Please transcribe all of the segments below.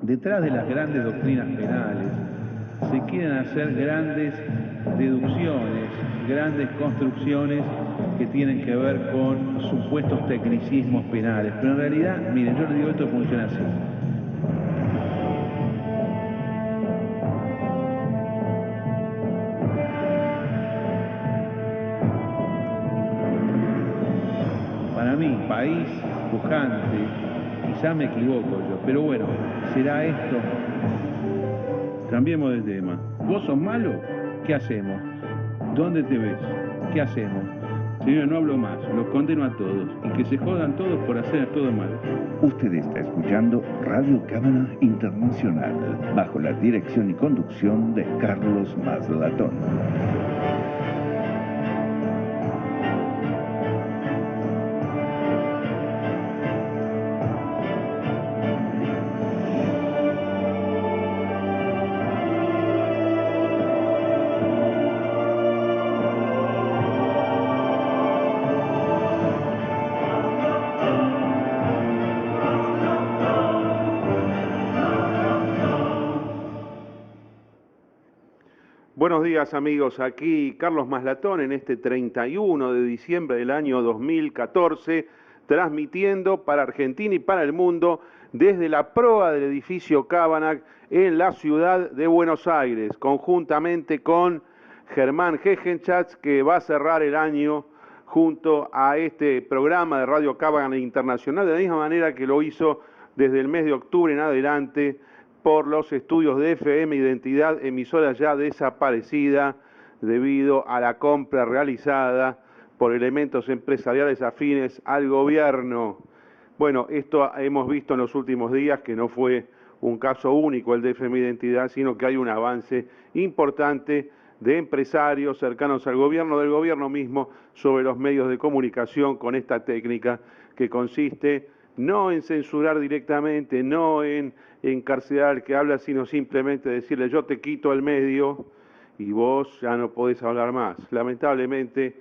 detrás de las grandes doctrinas penales se quieren hacer grandes deducciones, grandes construcciones que tienen que ver con supuestos tecnicismos penales. Pero en realidad, miren, yo les digo, esto funciona así. Para mí, país pujante, quizá me equivoco yo, pero bueno, ¿será esto? Cambiemos de tema. ¿Vos sos malo? ¿Qué hacemos? ¿Dónde te ves? ¿Qué hacemos? Señor, no hablo más, los condeno a todos y que se jodan todos por hacer todo mal. Usted está escuchando Radio Cámara Internacional, bajo la dirección y conducción de Carlos Maslatón. Buenos días amigos, aquí Carlos Maslatón en este 31 de diciembre del año 2014, transmitiendo para Argentina y para el mundo desde la proa del edificio Cabanac en la ciudad de Buenos Aires, conjuntamente con Germán Gegenchatz, que va a cerrar el año junto a este programa de Radio Cabanac Internacional, de la misma manera que lo hizo desde el mes de octubre en adelante, por los estudios de FM Identidad, emisora ya desaparecida debido a la compra realizada por elementos empresariales afines al gobierno. Bueno, esto hemos visto en los últimos días que no fue un caso único el de FM Identidad, sino que hay un avance importante de empresarios cercanos al gobierno, del gobierno mismo, sobre los medios de comunicación con esta técnica que consiste no en censurar directamente, no en encarcelar al que habla, sino simplemente decirle yo te quito el medio y vos ya no podés hablar más. Lamentablemente,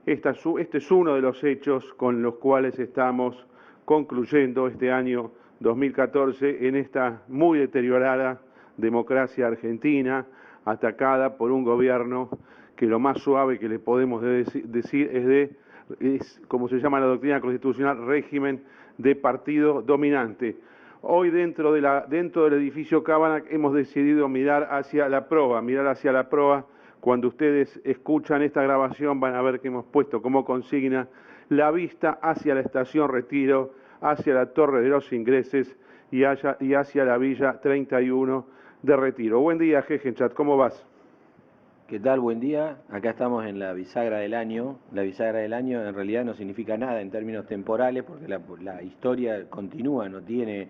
este es uno de los hechos con los cuales estamos concluyendo este año 2014 en esta muy deteriorada democracia argentina, atacada por un gobierno que lo más suave que le podemos decir es como se llama la doctrina constitucional, régimen de partido dominante. Hoy dentro del edificio Cabanac hemos decidido mirar hacia la proa. Cuando ustedes escuchan esta grabación van a ver que hemos puesto como consigna la vista hacia la estación Retiro, hacia la Torre de los Ingleses y hacia la Villa 31 de Retiro. Buen día, Gegenchatz, ¿cómo vas? ¿Qué tal? Buen día. Acá estamos en la bisagra del año. La bisagra del año en realidad no significa nada en términos temporales porque la historia continúa, no tiene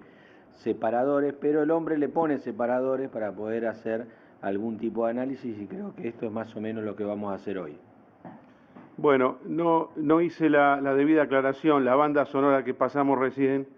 separadores, pero el hombre le pone separadores para poder hacer algún tipo de análisis y creo que esto es más o menos lo que vamos a hacer hoy. Bueno, no hice la debida aclaración. La banda sonora que pasamos recién,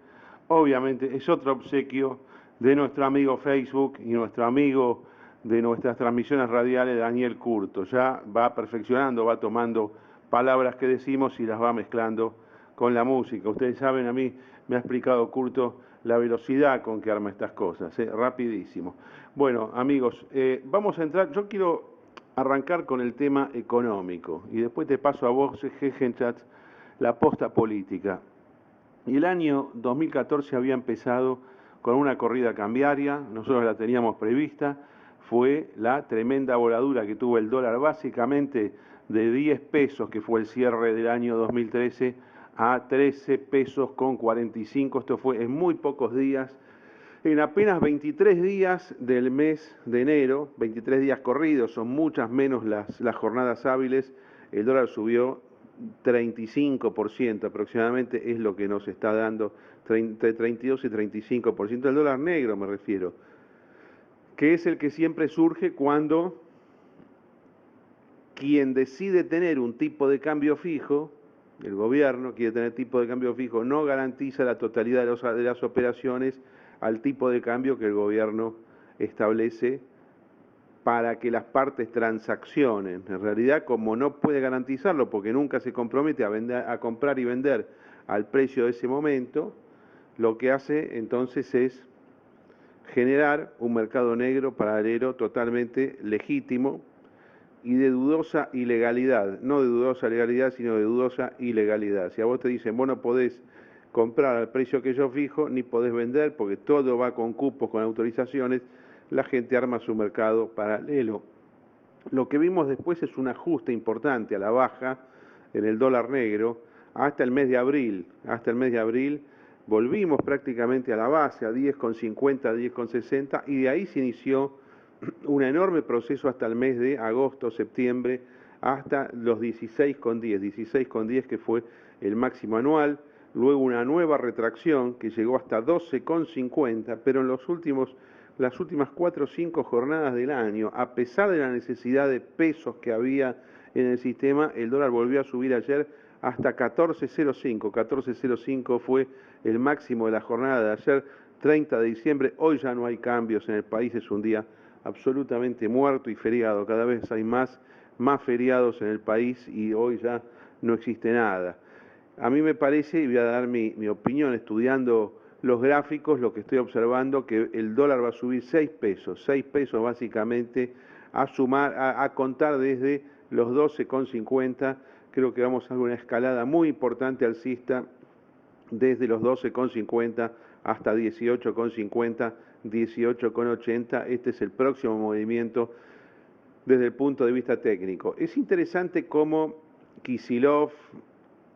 obviamente, es otro obsequio de nuestro amigo Facebook y nuestro amigo de nuestras transmisiones radiales, Daniel Curto. Ya va perfeccionando, va tomando palabras que decimos y las va mezclando con la música. Ustedes saben, a mí me ha explicado Curto la velocidad con que arma estas cosas, rapidísimo. Bueno, amigos, vamos a entrar. Yo quiero arrancar con el tema económico y después te paso a vos, Gegenchatz, la posta política. Y el año 2014 había empezado con una corrida cambiaria, nosotros la teníamos prevista, fue la tremenda voladura que tuvo el dólar, básicamente de 10 pesos, que fue el cierre del año 2013, a 13 pesos con 45. Esto fue en muy pocos días. En apenas 23 días del mes de enero, 23 días corridos, son muchas menos las jornadas hábiles, el dólar subió 35% aproximadamente, es lo que nos está dando, entre 32 y 35%, el dólar negro me refiero, que es el que siempre surge cuando quien decide tener un tipo de cambio fijo, el gobierno quiere tener tipo de cambio fijo, no garantiza la totalidad de las operaciones al tipo de cambio que el gobierno establece para que las partes transaccionen. En realidad, como no puede garantizarlo porque nunca se compromete a comprar y vender al precio de ese momento, lo que hace entonces es generar un mercado negro paralelo totalmente legítimo y de dudosa ilegalidad, no de dudosa legalidad, sino de dudosa ilegalidad. Si a vos te dicen, vos no podés comprar al precio que yo fijo, ni podés vender, porque todo va con cupos, con autorizaciones, la gente arma su mercado paralelo. Lo que vimos después es un ajuste importante a la baja en el dólar negro hasta el mes de abril. Hasta el mes de abril volvimos prácticamente a la base, a 10,50, 10,60, y de ahí se inició un enorme proceso hasta el mes de agosto, septiembre, hasta los 16,10 que fue el máximo anual, luego una nueva retracción que llegó hasta 12,50, pero en las últimas 4 o 5 jornadas del año, a pesar de la necesidad de pesos que había en el sistema, el dólar volvió a subir ayer hasta 14,05. 14,05 fue el máximo de la jornada de ayer, 30 de diciembre. Hoy ya no hay cambios en el país, es un día absolutamente muerto y feriado. Cada vez hay más feriados en el país y hoy ya no existe nada. A mí me parece, y voy a dar mi opinión estudiando los gráficos, lo que estoy observando, que el dólar va a subir 6 pesos básicamente, a contar desde los 12,50, creo que vamos a ver una escalada muy importante alcista desde los 12,50 hasta 18,50, 18,80, este es el próximo movimiento desde el punto de vista técnico. Es interesante cómo Kicillof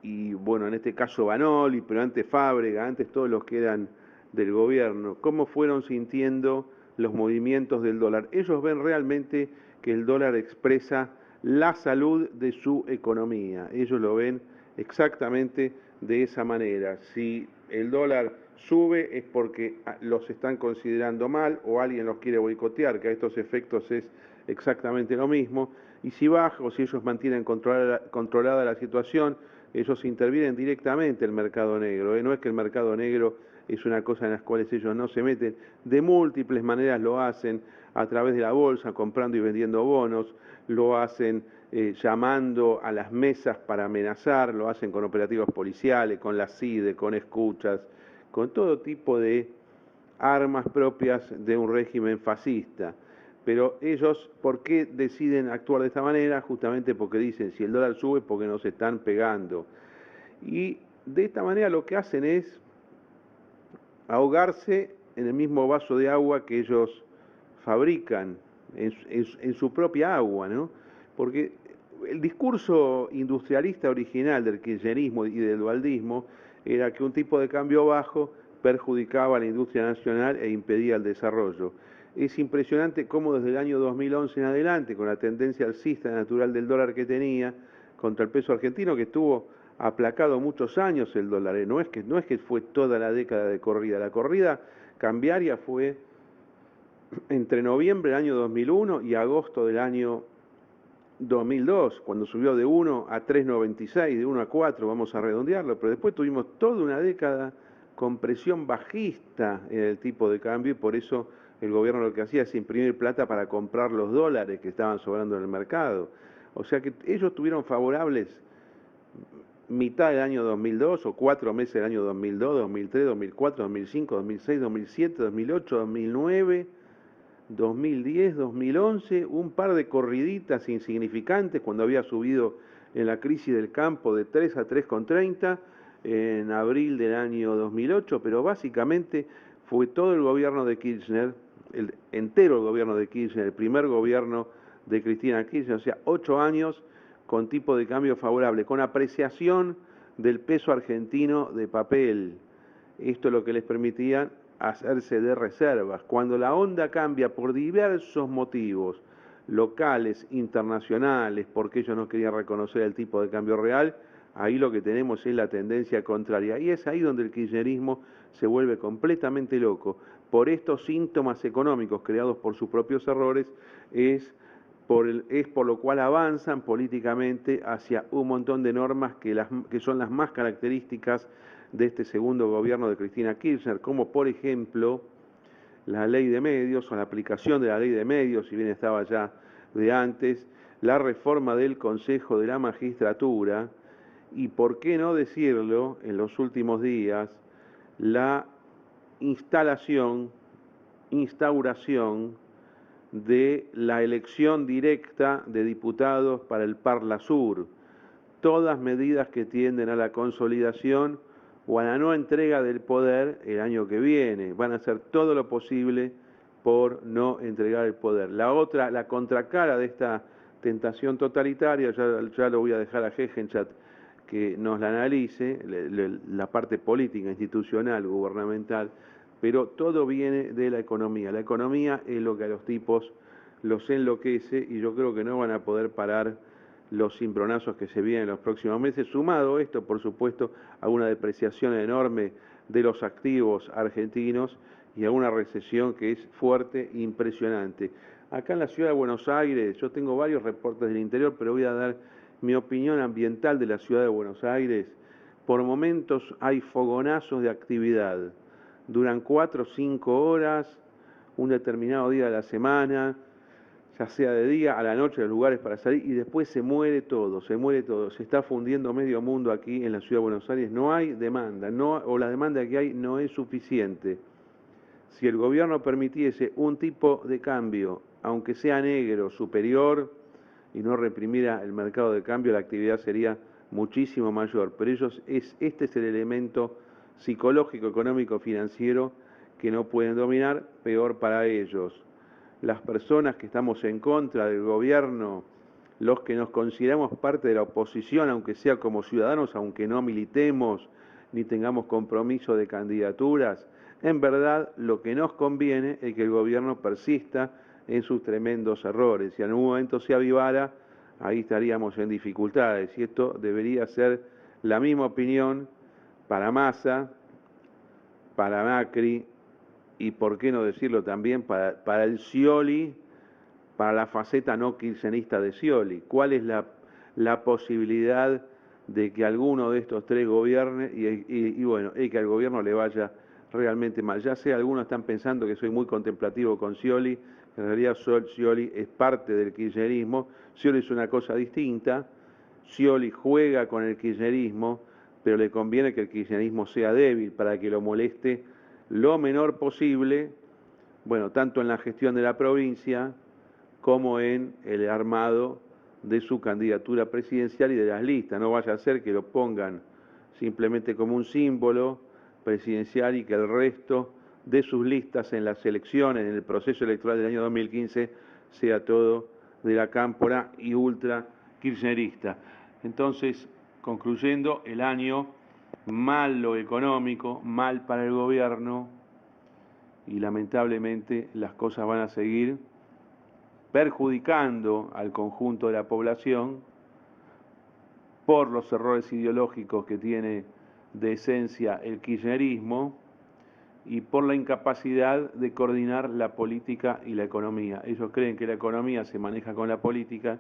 y, bueno, en este caso Vanoli, pero antes Fábrega, antes todos los que eran del gobierno, cómo fueron sintiendo los movimientos del dólar. Ellos ven realmente que el dólar expresa la salud de su economía. Ellos lo ven exactamente de esa manera. Si el dólar sube es porque los están considerando mal o alguien los quiere boicotear, que a estos efectos es exactamente lo mismo. Y si baja o si ellos mantienen controlada la situación, ellos intervienen directamente en el mercado negro. No es que el mercado negro es una cosa en las cuales ellos no se meten. De múltiples maneras lo hacen, a través de la bolsa, comprando y vendiendo bonos, lo hacen llamando a las mesas para amenazar, lo hacen con operativos policiales, con la CIDE, con escuchas, con todo tipo de armas propias de un régimen fascista. Pero ellos, ¿por qué deciden actuar de esta manera? Justamente porque dicen, si el dólar sube, porque nos están pegando. Y de esta manera lo que hacen es ahogarse en el mismo vaso de agua que ellos fabrican, en su propia agua, ¿no? Porque el discurso industrialista original del kirchnerismo y del dualdismo era que un tipo de cambio bajo perjudicaba a la industria nacional e impedía el desarrollo. Es impresionante cómo desde el año 2011 en adelante, con la tendencia alcista natural del dólar que tenía, contra el peso argentino, que estuvo aplacado muchos años el dólar, no es que fue toda la década de corrida, la corrida cambiaria fue entre noviembre del año 2001 y agosto del año 2002, cuando subió de 1 a 3,96, de 1 a 4, vamos a redondearlo, pero después tuvimos toda una década con presión bajista en el tipo de cambio y por eso el gobierno lo que hacía es imprimir plata para comprar los dólares que estaban sobrando en el mercado. O sea que ellos tuvieron favorables mitad del año 2002 o 4 meses del año 2002, 2003, 2004, 2005, 2006, 2007, 2008, 2009, 2010, 2011, un par de corriditas insignificantes cuando había subido en la crisis del campo de 3 a 3,30 en abril del año 2008, pero básicamente fue todo el gobierno de Kirchner, el entero gobierno de Kirchner, el primer gobierno de Cristina Kirchner, o sea, 8 años con tipo de cambio favorable, con apreciación del peso argentino de papel. Esto es lo que les permitía hacerse de reservas. Cuando la onda cambia por diversos motivos, locales, internacionales, porque ellos no querían reconocer el tipo de cambio real, ahí lo que tenemos es la tendencia contraria. Y es ahí donde el kirchnerismo se vuelve completamente loco. Por estos síntomas económicos creados por sus propios errores, es por lo cual avanzan políticamente hacia un montón de normas que son las más características de este segundo gobierno de Cristina Kirchner, como por ejemplo la ley de medios o la aplicación de la ley de medios, si bien estaba ya de antes, la reforma del Consejo de la Magistratura y, por qué no decirlo, en los últimos días, la instalación instauración de la elección directa de diputados para el Parla Sur, todas medidas que tienden a la consolidación o a la no entrega del poder el año que viene. Van a hacer todo lo posible por no entregar el poder. La contracara de esta tentación totalitaria, ya lo voy a dejar a Hegenchat que nos la analice, la parte política, institucional, gubernamental, pero todo viene de la economía. La economía es lo que a los tipos los enloquece y yo creo que no van a poder parar los cimbronazos que se vienen en los próximos meses, sumado esto, por supuesto, a una depreciación enorme de los activos argentinos y a una recesión que es fuerte e impresionante. Acá en la ciudad de Buenos Aires, yo tengo varios reportes del interior, pero voy a dar mi opinión ambiental de la ciudad de Buenos Aires. Por momentos hay fogonazos de actividad. Duran 4 o 5 horas, un determinado día de la semana, ya sea de día, a la noche, los lugares para salir, y después se muere todo. Se está fundiendo medio mundo aquí en la ciudad de Buenos Aires. No hay demanda, o la demanda que hay no es suficiente. Si el gobierno permitiese un tipo de cambio, aunque sea negro, superior, y no reprimiera el mercado de cambio, la actividad sería muchísimo mayor. Pero este es el elemento psicológico, económico, financiero que no pueden dominar, peor para ellos. Las personas que estamos en contra del gobierno, los que nos consideramos parte de la oposición, aunque sea como ciudadanos, aunque no militemos ni tengamos compromiso de candidaturas, en verdad lo que nos conviene es que el gobierno persista en sus tremendos errores. Si en algún momento se avivara, ahí estaríamos en dificultades. Y esto debería ser la misma opinión para Massa, para Macri y, por qué no decirlo también, para el Scioli, para la faceta no kirchnerista de Scioli. ¿Cuál es la posibilidad de que alguno de estos tres gobierne y bueno, y que al gobierno le vaya realmente mal? Ya sé, algunos están pensando que soy muy contemplativo con Scioli. En realidad Scioli es parte del kirchnerismo. Scioli es una cosa distinta. Scioli juega con el kirchnerismo, pero le conviene que el kirchnerismo sea débil para que lo moleste lo menor posible, bueno, tanto en la gestión de la provincia como en el armado de su candidatura presidencial y de las listas. No vaya a ser que lo pongan simplemente como un símbolo presidencial y que el resto de sus listas en las elecciones, en el proceso electoral del año 2015, sea todo de la cámpora y ultra kirchnerista. Entonces, concluyendo, el año mal lo económico, mal para el gobierno y lamentablemente las cosas van a seguir perjudicando al conjunto de la población por los errores ideológicos que tiene de esencia el kirchnerismo y por la incapacidad de coordinar la política y la economía. Ellos creen que la economía se maneja con la política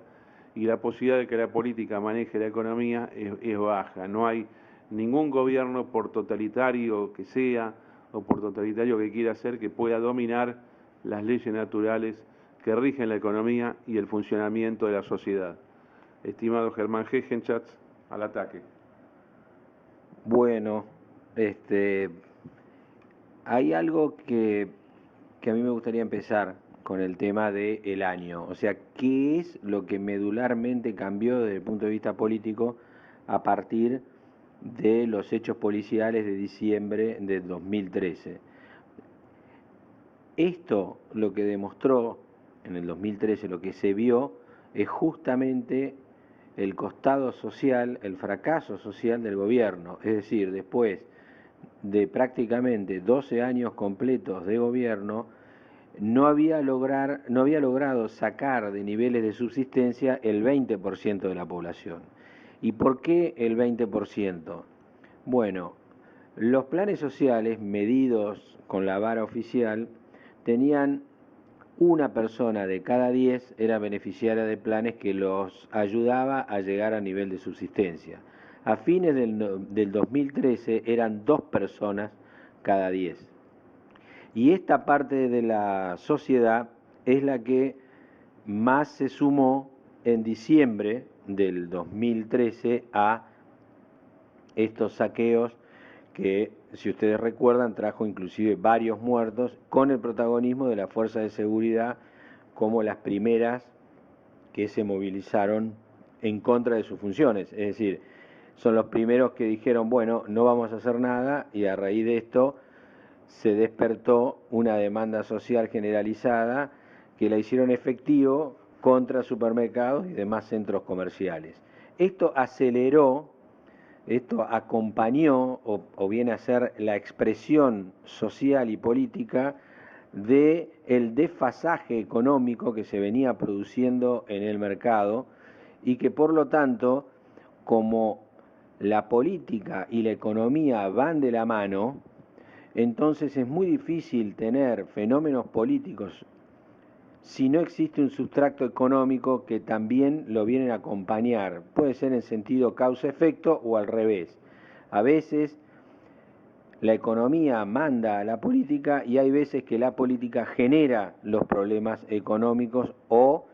y la posibilidad de que la política maneje la economía es baja. No hay ningún gobierno, por totalitario que sea o por totalitario que quiera ser, que pueda dominar las leyes naturales que rigen la economía y el funcionamiento de la sociedad. Estimado Germán Hegenchat, al ataque. Bueno, hay algo que a mí me gustaría empezar con el tema del año. O sea, ¿qué es lo que medularmente cambió desde el punto de vista político a partir de los hechos policiales de diciembre de 2013? Esto lo que demostró en el 2013, lo que se vio, es justamente el costado social, el fracaso social del gobierno. Es decir, después de prácticamente 12 años completos de gobierno, no había logrado sacar de niveles de subsistencia el 20% de la población. ¿Y por qué el 20%? Bueno, los planes sociales medidos con la vara oficial tenían una persona de cada 10 era beneficiaria de planes que los ayudaba a llegar a nivel de subsistencia. A fines del 2013 eran 2 personas cada 10. Y esta parte de la sociedad es la que más se sumó en diciembre del 2013 a estos saqueos que si ustedes recuerdan, trajo inclusive varios muertos con el protagonismo de las fuerzas de seguridad como las primeras que se movilizaron en contra de sus funciones. Es decir, son los primeros que dijeron, bueno, no vamos a hacer nada, y a raíz de esto se despertó una demanda social generalizada que la hicieron efectivo contra supermercados y demás centros comerciales. Esto aceleró, esto acompañó o viene a ser la expresión social y política de el desfasaje económico que se venía produciendo en el mercado y que por lo tanto, como la política y la economía van de la mano, entonces es muy difícil tener fenómenos políticos si no existe un sustrato económico que también lo vienen a acompañar. Puede ser en sentido causa-efecto o al revés. A veces la economía manda a la política y hay veces que la política genera los problemas económicos o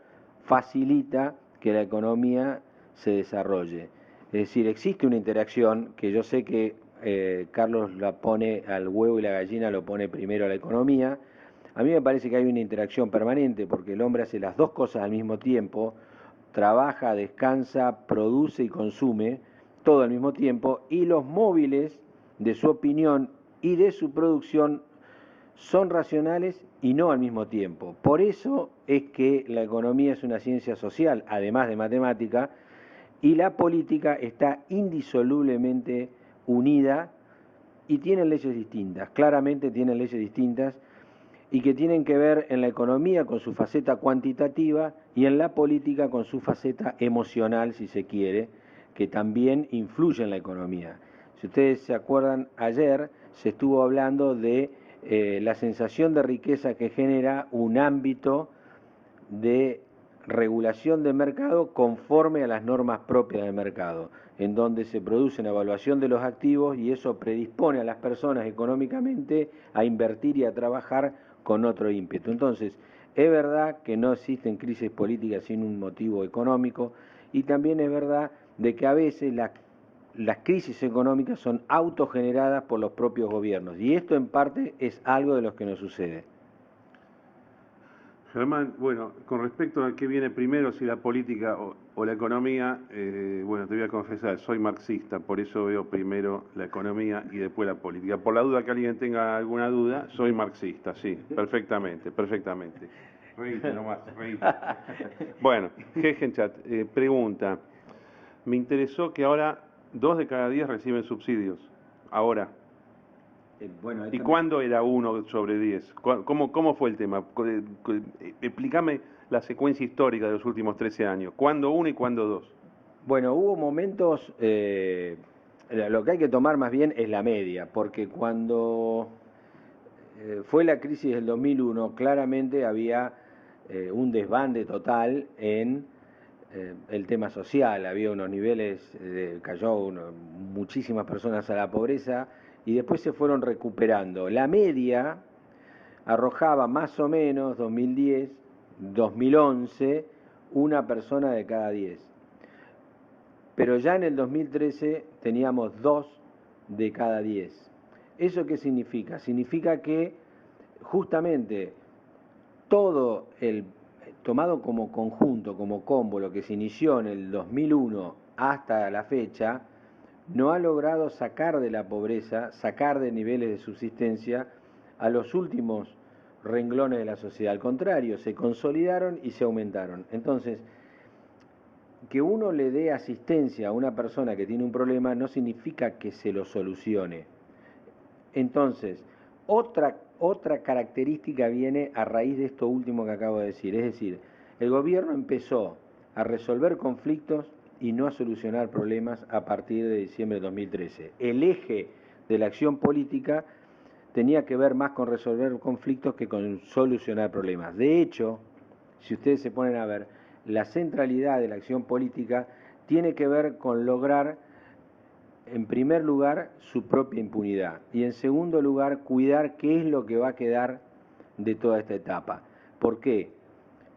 facilita que la economía se desarrolle. Es decir, existe una interacción que yo sé que Carlos la pone al huevo y la gallina lo pone primero a la economía. A mí me parece que hay una interacción permanente porque el hombre hace las dos cosas al mismo tiempo, trabaja, descansa, produce y consume todo al mismo tiempo, y los móviles de su opinión y de su producción son racionales y no al mismo tiempo. Por eso es que la economía es una ciencia social, además de matemática, y la política está indisolublemente unida y tienen leyes distintas, claramente tienen leyes distintas, y que tienen que ver en la economía con su faceta cuantitativa y en la política con su faceta emocional, si se quiere, que también influye en la economía. Si ustedes se acuerdan, ayer se estuvo hablando de la sensación de riqueza que genera un ámbito de regulación del mercado conforme a las normas propias del mercado, en donde se produce una evaluación de los activos y eso predispone a las personas económicamente a invertir y a trabajar con otro ímpetu. Entonces, es verdad que no existen crisis políticas sin un motivo económico, y también es verdad de que a veces las crisis económicas son autogeneradas por los propios gobiernos, y esto en parte es algo de lo que nos sucede. Germán, bueno, con respecto a qué viene primero, si la política o la economía, bueno, te voy a confesar, soy marxista, por eso veo primero la economía y después la política. Por la duda que alguien tenga alguna duda, soy marxista, sí, perfectamente, perfectamente. Reíte nomás, reíte. Bueno, Gegenchat pregunta, me interesó que ahora 2 de cada 10 reciben subsidios, ahora. Bueno, ¿Y cuándo era 1 sobre 10? ¿Cómo fue el tema? Explícame la secuencia histórica de los últimos 13 años. ¿Cuándo 1 y cuándo 2? Bueno, hubo momentos, lo que hay que tomar más bien es la media, porque cuando fue la crisis del 2001, claramente había un desbande total en el tema social, había unos niveles, cayó muchísimas personas a la pobreza, y después se fueron recuperando. La media arrojaba más o menos 2010, 2011, una persona de cada 10. Pero ya en el 2013 teníamos 2 de cada 10. ¿Eso qué significa? Significa que justamente todo el tomado como conjunto, como combo, lo que se inició en el 2001 hasta la fecha, no ha logrado sacar de la pobreza, sacar de niveles de subsistencia a los últimos renglones de la sociedad. Al contrario, se consolidaron y se aumentaron. Entonces, que uno le dé asistencia a una persona que tiene un problema no significa que se lo solucione. Entonces, otra característica viene a raíz de esto último que acabo de decir. Es decir, el gobierno empezó a resolver conflictos y no a solucionar problemas a partir de diciembre de 2013. El eje de la acción política tenía que ver más con resolver conflictos que con solucionar problemas. De hecho, si ustedes se ponen a ver, la centralidad de la acción política tiene que ver con lograr, en primer lugar, su propia impunidad, y en segundo lugar, cuidar qué es lo que va a quedar de toda esta etapa. ¿Por qué?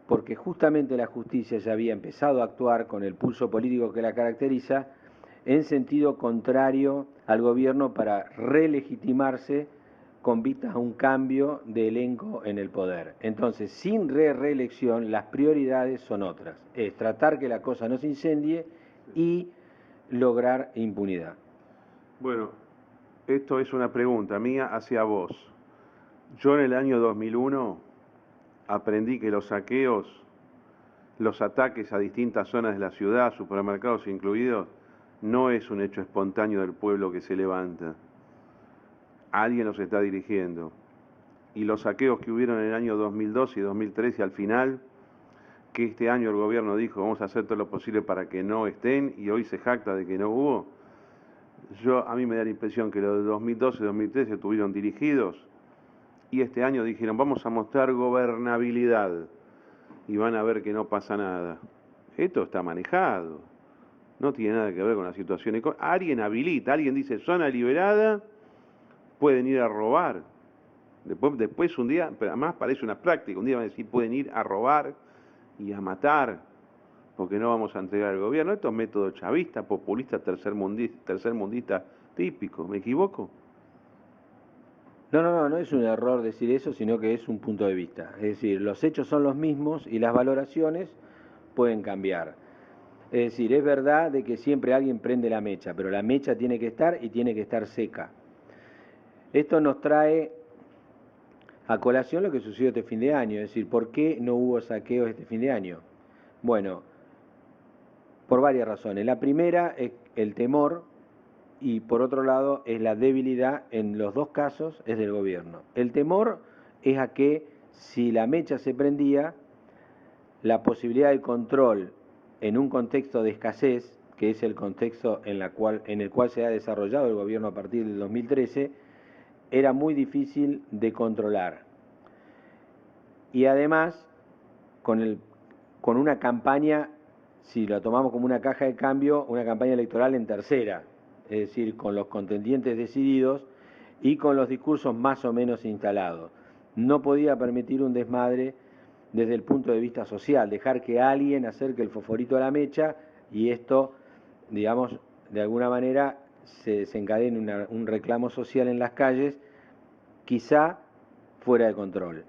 Porque justamente la justicia ya había empezado a actuar con el pulso político que la caracteriza, en sentido contrario al gobierno para relegitimarse con vistas a un cambio de elenco en el poder. Entonces, sin reelección, las prioridades son otras. Es tratar que la cosa no se incendie y lograr impunidad. Bueno, esto es una pregunta mía hacia vos. Yo en el año 2001 aprendí que los saqueos, los ataques a distintas zonas de la ciudad, supermercados incluidos, no es un hecho espontáneo del pueblo que se levanta. Alguien los está dirigiendo. Y los saqueos que hubieron en el año 2012 y 2013 al final, que este año el gobierno dijo vamos a hacer todo lo posible para que no estén y hoy se jacta de que no hubo, a mí me da la impresión que los de 2012 y 2013 estuvieron dirigidos y este año dijeron vamos a mostrar gobernabilidad y van a ver que no pasa nada. Esto está manejado, no tiene nada que ver con la situación económica. Alguien habilita, alguien dice zona liberada, pueden ir a robar. Después un día, pero además parece una práctica, un día van a decir pueden ir a robar y a matar, porque no vamos a entregar al gobierno. Esto es método chavista, populista, tercermundista típico, ¿me equivoco? No es un error decir eso, sino que es un punto de vista. Es decir, los hechos son los mismos y las valoraciones pueden cambiar. Es decir, es verdad de que siempre alguien prende la mecha, pero la mecha tiene que estar y tiene que estar seca. Esto nos trae a colación lo que sucedió este fin de año, es decir, ¿por qué no hubo saqueos este fin de año? Bueno, por varias razones. La primera es el temor y por otro lado es la debilidad, en los dos casos es del gobierno. El temor es a que si la mecha se prendía, la posibilidad de control en un contexto de escasez, que es el contexto en el cual se ha desarrollado el gobierno a partir del 2013, era muy difícil de controlar. Y además, con una campaña, si lo tomamos como una caja de cambio, una campaña electoral en tercera, es decir, con los contendientes decididos y con los discursos más o menos instalados. No podía permitir un desmadre desde el punto de vista social, dejar que alguien acerque el fosforito a la mecha y esto, digamos, de alguna manera se desencadene un reclamo social en las calles, quizá fuera de control.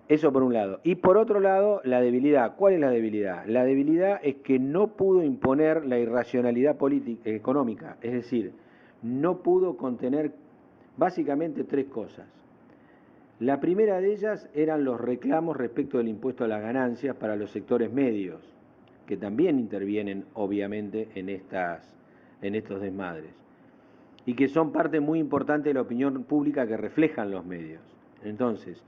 Eso por un lado. Y por otro lado, la debilidad. ¿Cuál es la debilidad? La debilidad es que no pudo imponer la irracionalidad política, económica, es decir, no pudo contener básicamente tres cosas. La primera de ellas eran los reclamos respecto del impuesto a las ganancias para los sectores medios, que también intervienen obviamente en estos desmadres, y que son parte muy importante de la opinión pública que reflejan los medios. Entonces,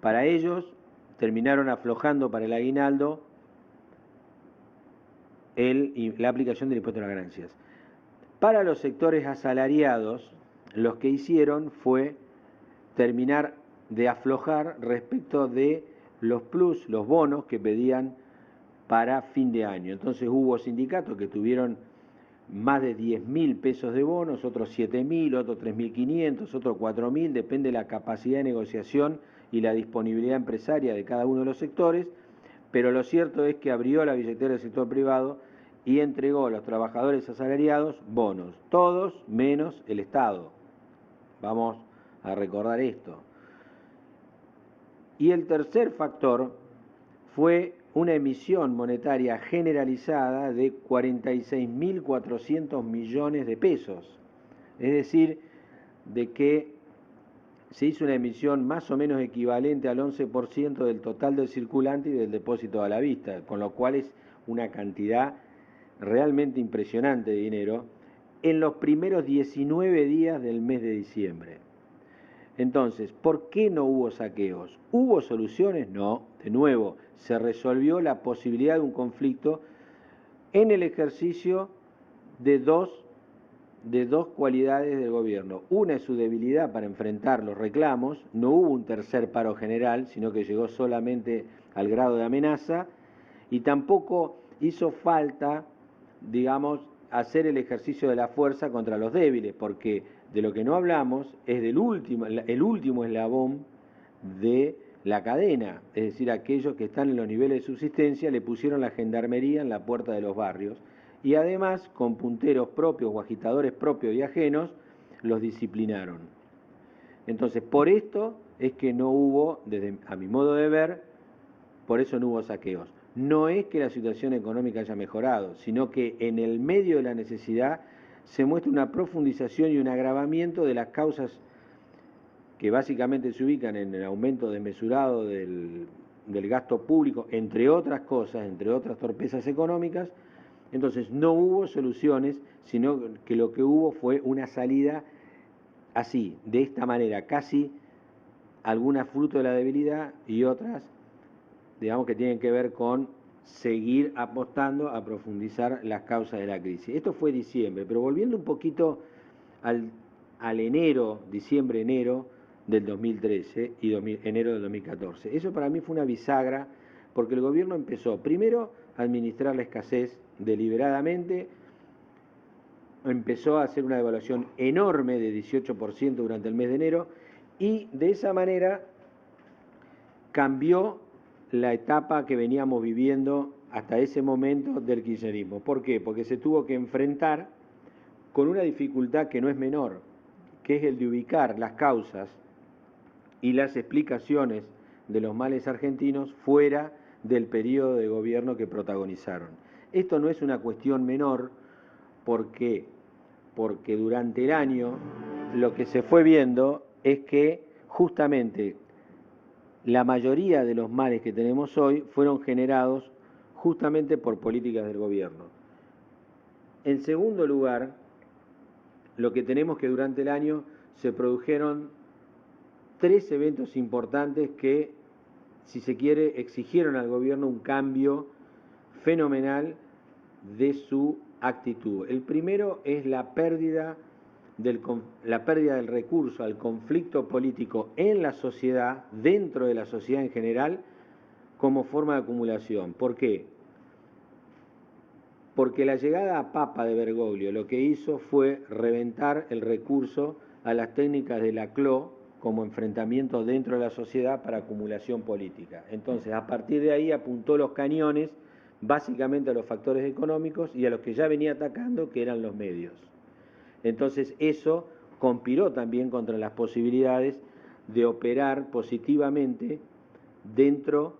para ellos terminaron aflojando para el aguinaldo la aplicación del impuesto a las ganancias. Para los sectores asalariados, lo que hicieron fue terminar de aflojar respecto de los bonos que pedían para fin de año. Entonces hubo sindicatos que tuvieron más de 10.000 pesos de bonos, otros 7.000, otros 3.500, otros 4.000, depende de la capacidad de negociación y la disponibilidad empresaria de cada uno de los sectores, pero lo cierto es que abrió la billetera del sector privado y entregó a los trabajadores asalariados bonos, todos menos el Estado. Vamos a recordar esto. Y el tercer factor fue una emisión monetaria generalizada de 46.400 millones de pesos. Es decir, de que se hizo una emisión más o menos equivalente al 11% del total del circulante y del depósito a la vista, con lo cual es una cantidad realmente impresionante de dinero en los primeros 19 días del mes de diciembre. Entonces, ¿por qué no hubo saqueos? ¿Hubo soluciones? No. De nuevo, se resolvió la posibilidad de un conflicto en el ejercicio de dos cualidades del gobierno. Una es su debilidad para enfrentar los reclamos, no hubo un tercer paro general, sino que llegó solamente al grado de amenaza, y tampoco hizo falta, digamos, hacer el ejercicio de la fuerza contra los débiles, porque de lo que no hablamos es el último eslabón de la cadena, es decir, aquellos que están en los niveles de subsistencia le pusieron la gendarmería en la puerta de los barrios y además con punteros propios o agitadores propios y ajenos los disciplinaron. Entonces, por esto es que no hubo, a mi modo de ver, por eso no hubo saqueos. No es que la situación económica haya mejorado, sino que en el medio de la necesidad se muestra una profundización y un agravamiento de las causas que básicamente se ubican en el aumento desmesurado del gasto público, entre otras cosas, entre otras torpezas económicas. Entonces no hubo soluciones, sino que lo que hubo fue una salida así, de esta manera, casi algunas fruto de la debilidad y otras, digamos, que tienen que ver con seguir apostando a profundizar las causas de la crisis. Esto fue diciembre, pero volviendo un poquito al enero, diciembre-enero del 2013 y enero del 2014. Eso para mí fue una bisagra, porque el gobierno empezó primero a administrar la escasez deliberadamente, empezó a hacer una devaluación enorme de 18% durante el mes de enero, y de esa manera cambió la etapa que veníamos viviendo hasta ese momento del kirchnerismo. ¿Por qué? Porque se tuvo que enfrentar con una dificultad que no es menor, que es el de ubicar las causas y las explicaciones de los males argentinos fuera del periodo de gobierno que protagonizaron. Esto no es una cuestión menor, porque durante el año lo que se fue viendo es que justamente la mayoría de los males que tenemos hoy fueron generados justamente por políticas del gobierno. En segundo lugar, lo que tenemos que durante el año se produjeron 3 eventos importantes que, si se quiere, exigieron al gobierno un cambio fenomenal de su actitud. El primero es la pérdida del recurso al conflicto político en la sociedad, dentro de la sociedad en general, como forma de acumulación. ¿Por qué? Porque la llegada a papa de Bergoglio lo que hizo fue reventar el recurso a las técnicas de Laclau como enfrentamiento dentro de la sociedad para acumulación política. Entonces, a partir de ahí apuntó los cañones básicamente a los factores económicos y a los que ya venía atacando, que eran los medios. Entonces eso conspiró también contra las posibilidades de operar positivamente dentro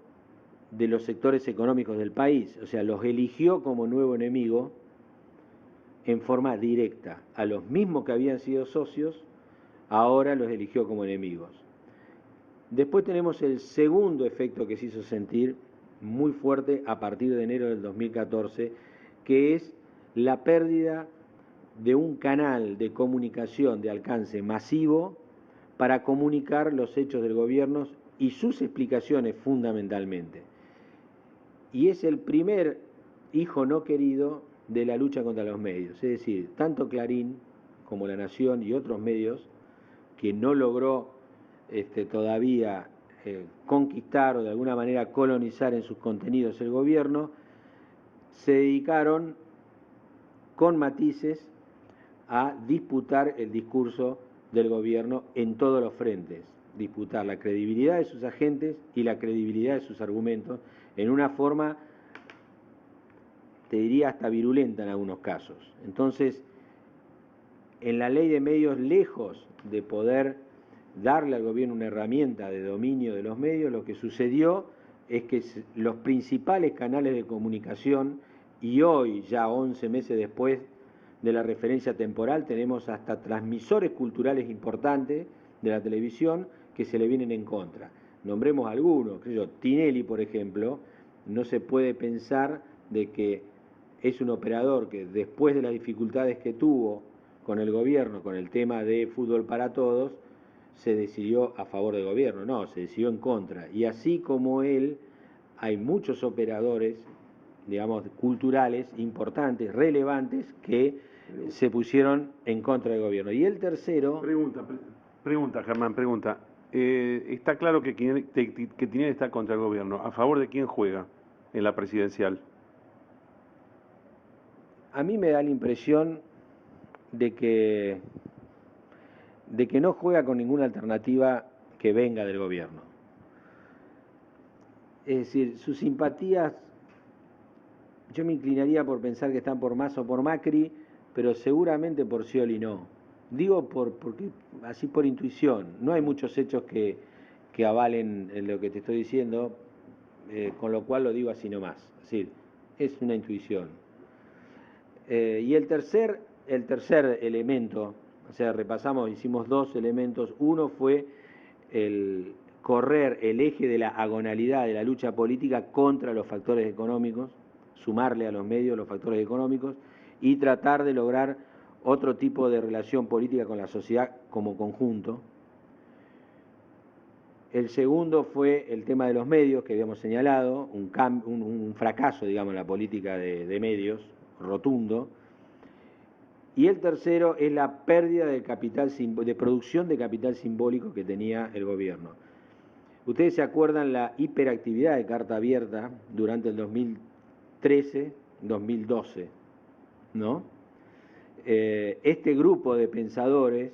de los sectores económicos del país. O sea, los eligió como nuevo enemigo en forma directa. A los mismos que habían sido socios, ahora los eligió como enemigos. Después tenemos el segundo efecto que se hizo sentir muy fuerte a partir de enero del 2014, que es la pérdida de un canal de comunicación de alcance masivo para comunicar los hechos del gobierno y sus explicaciones fundamentalmente. Y es el primer hijo no querido de la lucha contra los medios, es decir, tanto Clarín como La Nación y otros medios que no logró todavía conquistar o de alguna manera colonizar en sus contenidos el gobierno, se dedicaron con matices a disputar el discurso del gobierno en todos los frentes, disputar la credibilidad de sus agentes y la credibilidad de sus argumentos en una forma, te diría, hasta virulenta en algunos casos. Entonces, en la ley de medios, lejos de poder darle al gobierno una herramienta de dominio de los medios, lo que sucedió es que los principales canales de comunicación, y hoy, ya 11 meses después de la referencia temporal, tenemos hasta transmisores culturales importantes de la televisión que se le vienen en contra. Nombremos algunos, Tinelli, por ejemplo, no se puede pensar de que es un operador que después de las dificultades que tuvo con el gobierno, con el tema de fútbol para todos, se decidió a favor del gobierno, no, se decidió en contra. Y así como él, hay muchos operadores, digamos, culturales importantes, relevantes, que se pusieron en contra del gobierno. Y el tercero... Pregunta, Germán, pregunta. Está claro que Tinelli está contra el gobierno. ¿A favor de quién juega en la presidencial? A mí me da la impresión de que no juega con ninguna alternativa que venga del gobierno. Es decir, sus simpatías yo me inclinaría por pensar que están por Massa o por Macri, pero seguramente por Scioli no. Digo porque así por intuición, no hay muchos hechos que avalen lo que te estoy diciendo, con lo cual lo digo así nomás. Es decir, es una intuición. Y el tercer elemento, o sea, repasamos, hicimos dos elementos. Uno fue el correr el eje de la agonalidad de la lucha política contra los factores económicos, sumarle a los medios los factores económicos y tratar de lograr otro tipo de relación política con la sociedad como conjunto. El segundo fue el tema de los medios que habíamos señalado, un fracaso, digamos, en la política de medios, rotundo. Y el tercero es la pérdida de producción de capital simbólico que tenía el gobierno. Ustedes se acuerdan la hiperactividad de Carta Abierta durante el 2013-2012, ¿no? Este grupo de pensadores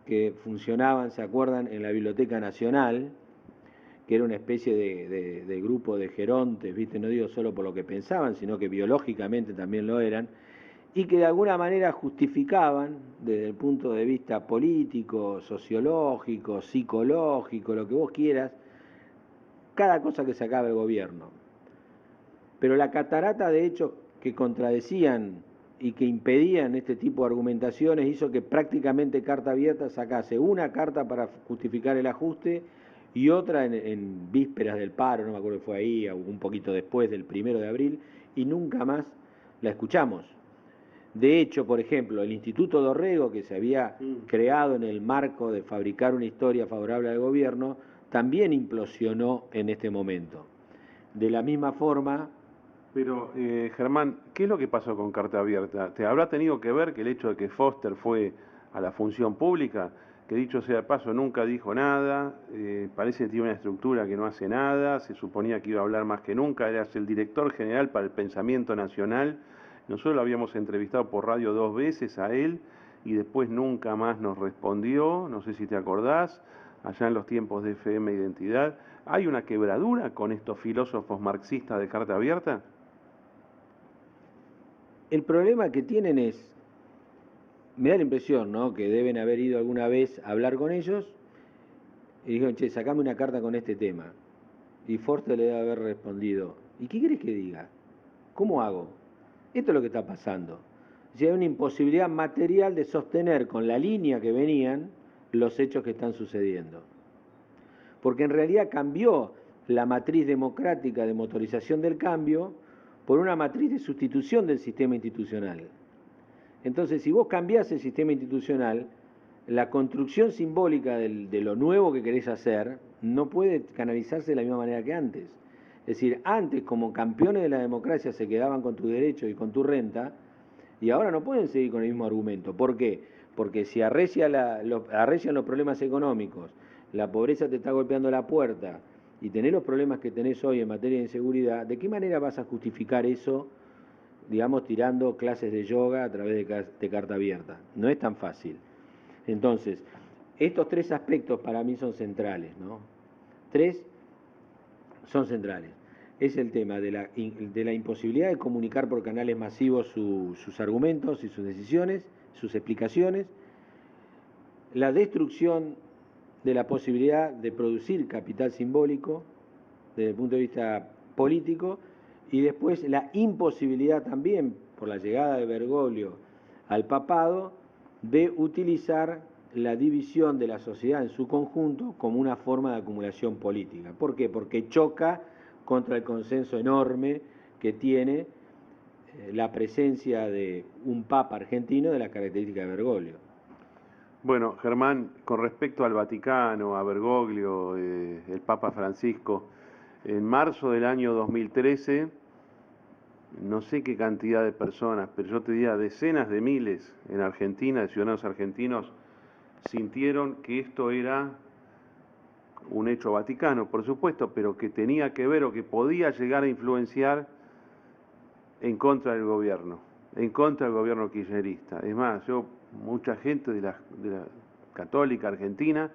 que funcionaban, ¿se acuerdan?, en la Biblioteca Nacional, que era una especie de grupo de gerontes, ¿viste? No digo solo por lo que pensaban, sino que biológicamente también lo eran, y que de alguna manera justificaban, desde el punto de vista político, sociológico, psicológico, lo que vos quieras, cada cosa que sacaba el gobierno. Pero la catarata de hechos que contradecían y que impedían este tipo de argumentaciones hizo que prácticamente Carta Abierta sacase una carta para justificar el ajuste y otra en vísperas del paro, no me acuerdo si fue ahí, o un poquito después del 1 de abril, y nunca más la escuchamos. De hecho, por ejemplo, el Instituto Dorrego, que se había creado en el marco de fabricar una historia favorable al gobierno, también implosionó en este momento. De la misma forma... Pero, Germán, ¿qué es lo que pasó con Carta Abierta? ¿Te habrá tenido que ver que el hecho de que Foster fue a la función pública, que dicho sea de paso nunca dijo nada, parece que tiene una estructura que no hace nada, se suponía que iba a hablar más que nunca, era el director general para el pensamiento nacional? Nosotros lo habíamos entrevistado por radio 2 veces a él y después nunca más nos respondió, no sé si te acordás, allá en los tiempos de FM Identidad. ¿Hay una quebradura con estos filósofos marxistas de Carta Abierta? El problema que tienen es, me da la impresión, ¿no?, que deben haber ido alguna vez a hablar con ellos y dijeron, che, sacame una carta con este tema. Y Forster le debe haber respondido, ¿y qué querés que diga? ¿Cómo hago? Esto es lo que está pasando. Hay una imposibilidad material de sostener con la línea que venían los hechos que están sucediendo. Porque en realidad cambió la matriz democrática de motorización del cambio por una matriz de sustitución del sistema institucional. Entonces, si vos cambiás el sistema institucional, la construcción simbólica de lo nuevo que querés hacer no puede canalizarse de la misma manera que antes. Es decir, antes como campeones de la democracia se quedaban con tu derecho y con tu renta, y ahora no pueden seguir con el mismo argumento. ¿Por qué? Porque si arrecian los problemas económicos, la pobreza te está golpeando la puerta, y tenés los problemas que tenés hoy en materia de inseguridad, ¿de qué manera vas a justificar eso, digamos, tirando clases de yoga a través de Carta Abierta? No es tan fácil. Entonces, estos tres aspectos para mí son centrales, ¿no? Tres son centrales. Es el tema de la imposibilidad de comunicar por canales masivos sus argumentos y sus decisiones, sus explicaciones, la destrucción de la posibilidad de producir capital simbólico desde el punto de vista político, y después la imposibilidad también, por la llegada de Bergoglio al papado, de utilizar la división de la sociedad en su conjunto como una forma de acumulación política. ¿Por qué? Porque choca contra el consenso enorme que tiene la presencia de un papa argentino de las características de Bergoglio. Bueno, Germán, con respecto al Vaticano, a Bergoglio, el Papa Francisco, en marzo del año 2013, no sé qué cantidad de personas, pero yo te diría decenas de miles en Argentina, de ciudadanos argentinos, sintieron que esto era un hecho vaticano, por supuesto, pero que tenía que ver o que podía llegar a influenciar en contra del gobierno kirchnerista. Es más, mucha gente de la católica argentina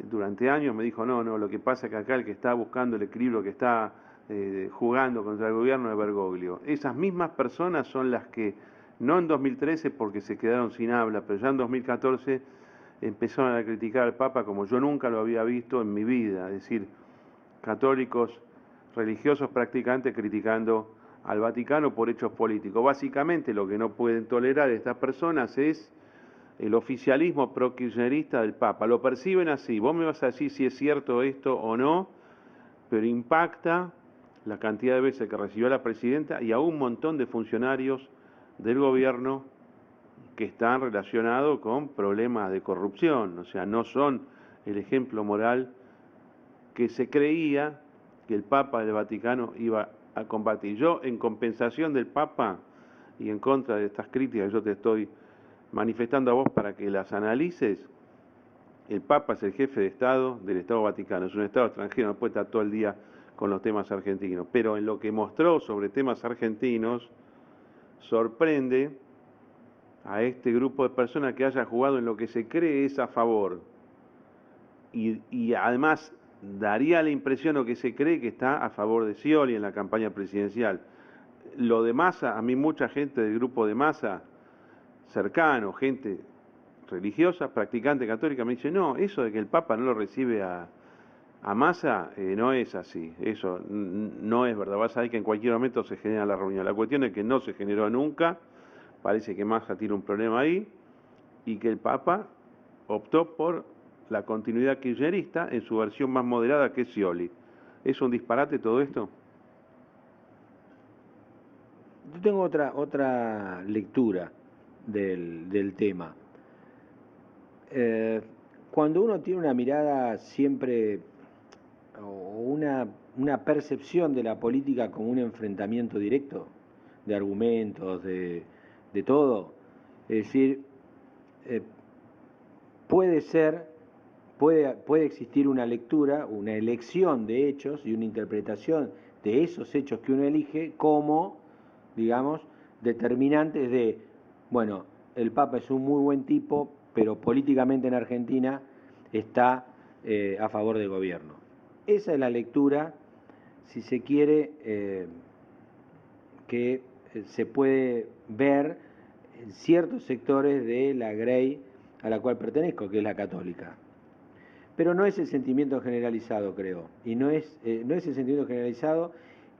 durante años me dijo, no, lo que pasa es que acá el que está buscando el equilibrio que está jugando contra el gobierno de Bergoglio. Esas mismas personas son las que, no en 2013 porque se quedaron sin habla, pero ya en 2014 empezaron a criticar al Papa como yo nunca lo había visto en mi vida, es decir, católicos religiosos practicantes criticando al Vaticano por hechos políticos. Básicamente lo que no pueden tolerar estas personas es el oficialismo pro-kirchnerista del Papa. Lo perciben así. Vos me vas a decir si es cierto esto o no, pero impacta la cantidad de veces que recibió la presidenta y a un montón de funcionarios del gobierno que están relacionados con problemas de corrupción. O sea, no son el ejemplo moral que se creía que el Papa del Vaticano iba a combatir. Yo, en compensación del Papa y en contra de estas críticas, yo te estoy manifestando a vos para que las analices. El Papa es el jefe de Estado del Estado Vaticano, es un Estado extranjero, no puede estar todo el día con los temas argentinos, pero en lo que mostró sobre temas argentinos, sorprende a este grupo de personas que haya jugado en lo que se cree es a favor, y además daría la impresión o que se cree que está a favor de Scioli en la campaña presidencial. Lo de Massa, a mí mucha gente del grupo de Massa, cercano, gente religiosa, practicante católica, me dice, no, eso de que el Papa no lo recibe a Massa no es así, eso no es verdad. Vas a ver que en cualquier momento se genera la reunión. La cuestión es que no se generó nunca, parece que Massa tiene un problema ahí, y que el Papa optó por la continuidad kirchnerista en su versión más moderada, que es Scioli. ¿Es un disparate todo esto? Yo tengo otra lectura del tema. Cuando uno tiene una mirada siempre, o una percepción de la política como un enfrentamiento directo, de argumentos, de todo, es decir, puede existir una lectura, una elección de hechos y una interpretación de esos hechos que uno elige como, digamos, determinantes de, bueno, el Papa es un muy buen tipo, pero políticamente en Argentina está a favor del gobierno. Esa es la lectura, si se quiere, que se puede ver en ciertos sectores de la grey a la cual pertenezco, que es la católica. Pero no es el sentimiento generalizado, creo, y no es el sentimiento generalizado,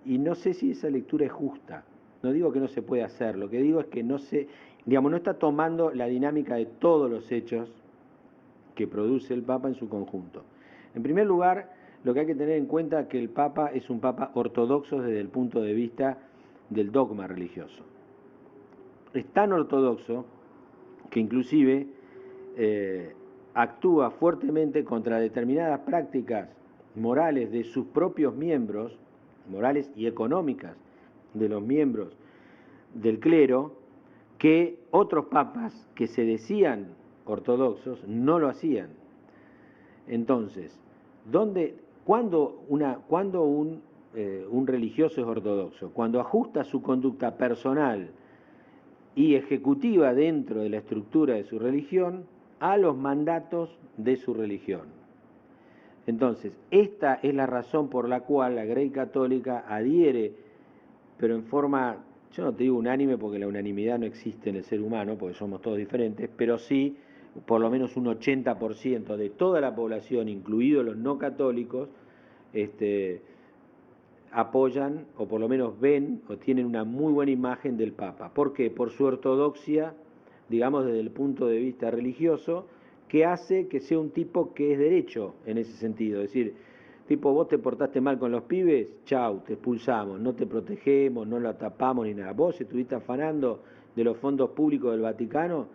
y no sé si esa lectura es justa. No digo que no se puede hacer, lo que digo es que no está tomando la dinámica de todos los hechos que produce el Papa en su conjunto. En primer lugar, lo que hay que tener en cuenta es que el Papa es un Papa ortodoxo desde el punto de vista del dogma religioso. Es tan ortodoxo que inclusive actúa fuertemente contra determinadas prácticas morales de sus propios miembros, morales y económicas de los miembros del clero, que otros papas que se decían ortodoxos no lo hacían. Entonces, ¿cuándo un religioso es ortodoxo? Cuando ajusta su conducta personal y ejecutiva dentro de la estructura de su religión a los mandatos de su religión. Entonces, esta es la razón por la cual la Grey Católica adhiere, pero en forma, yo no te digo unánime porque la unanimidad no existe en el ser humano, porque somos todos diferentes, pero sí por lo menos un 80% de toda la población, incluidos los no católicos, apoyan o por lo menos ven o tienen una muy buena imagen del Papa. ¿Por qué? Por su ortodoxia, digamos desde el punto de vista religioso, que hace que sea un tipo que es derecho en ese sentido. Es decir, tipo, vos te portaste mal con los pibes, chau, te expulsamos, no te protegemos, no la tapamos ni nada. Vos estuviste afanando de los fondos públicos del Vaticano,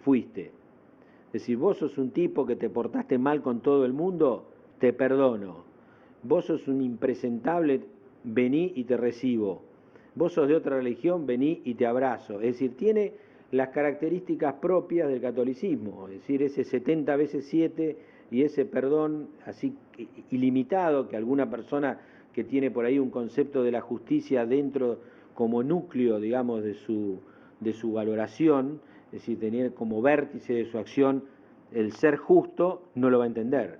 fuiste. Es decir, vos sos un tipo que te portaste mal con todo el mundo, te perdono. Vos sos un impresentable, vení y te recibo. Vos sos de otra religión, vení y te abrazo. Es decir, tiene las características propias del catolicismo, es decir, ese 70 veces 7 y ese perdón así ilimitado que alguna persona que tiene por ahí un concepto de la justicia dentro como núcleo, digamos, de su valoración, es decir, tener como vértice de su acción el ser justo, no lo va a entender.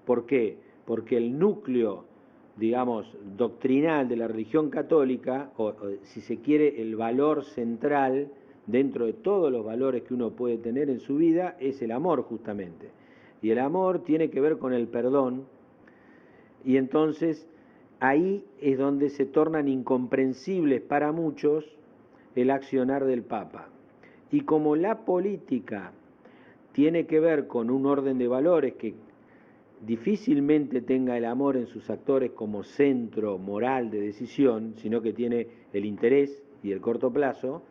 ¿Por qué? Porque el núcleo digamos, doctrinal de la religión católica, o si se quiere, el valor central dentro de todos los valores que uno puede tener en su vida, es el amor justamente. Y el amor tiene que ver con el perdón, y entonces ahí es donde se tornan incomprensibles para muchos el accionar del Papa. Y como la política tiene que ver con un orden de valores que difícilmente tenga el amor en sus actores como centro moral de decisión, sino que tiene el interés y el corto plazo,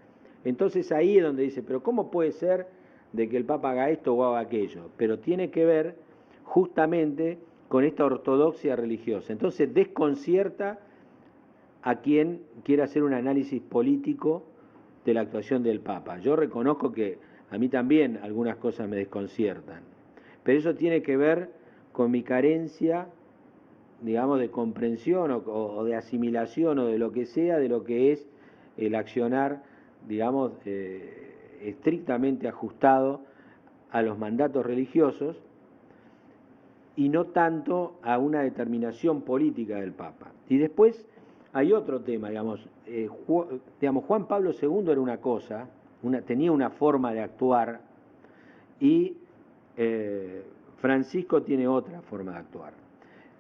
entonces ahí es donde dice, pero ¿cómo puede ser de que el Papa haga esto o haga aquello? Pero tiene que ver justamente con esta ortodoxia religiosa. Entonces desconcierta a quien quiera hacer un análisis político de la actuación del Papa. Yo reconozco que a mí también algunas cosas me desconciertan, pero eso tiene que ver con mi carencia, digamos, de comprensión o de asimilación o de lo que sea, de lo que es el accionar, digamos, estrictamente ajustado a los mandatos religiosos y no tanto a una determinación política del Papa. Y después hay otro tema, digamos, Juan Pablo II era una cosa, tenía una forma de actuar, y Francisco tiene otra forma de actuar.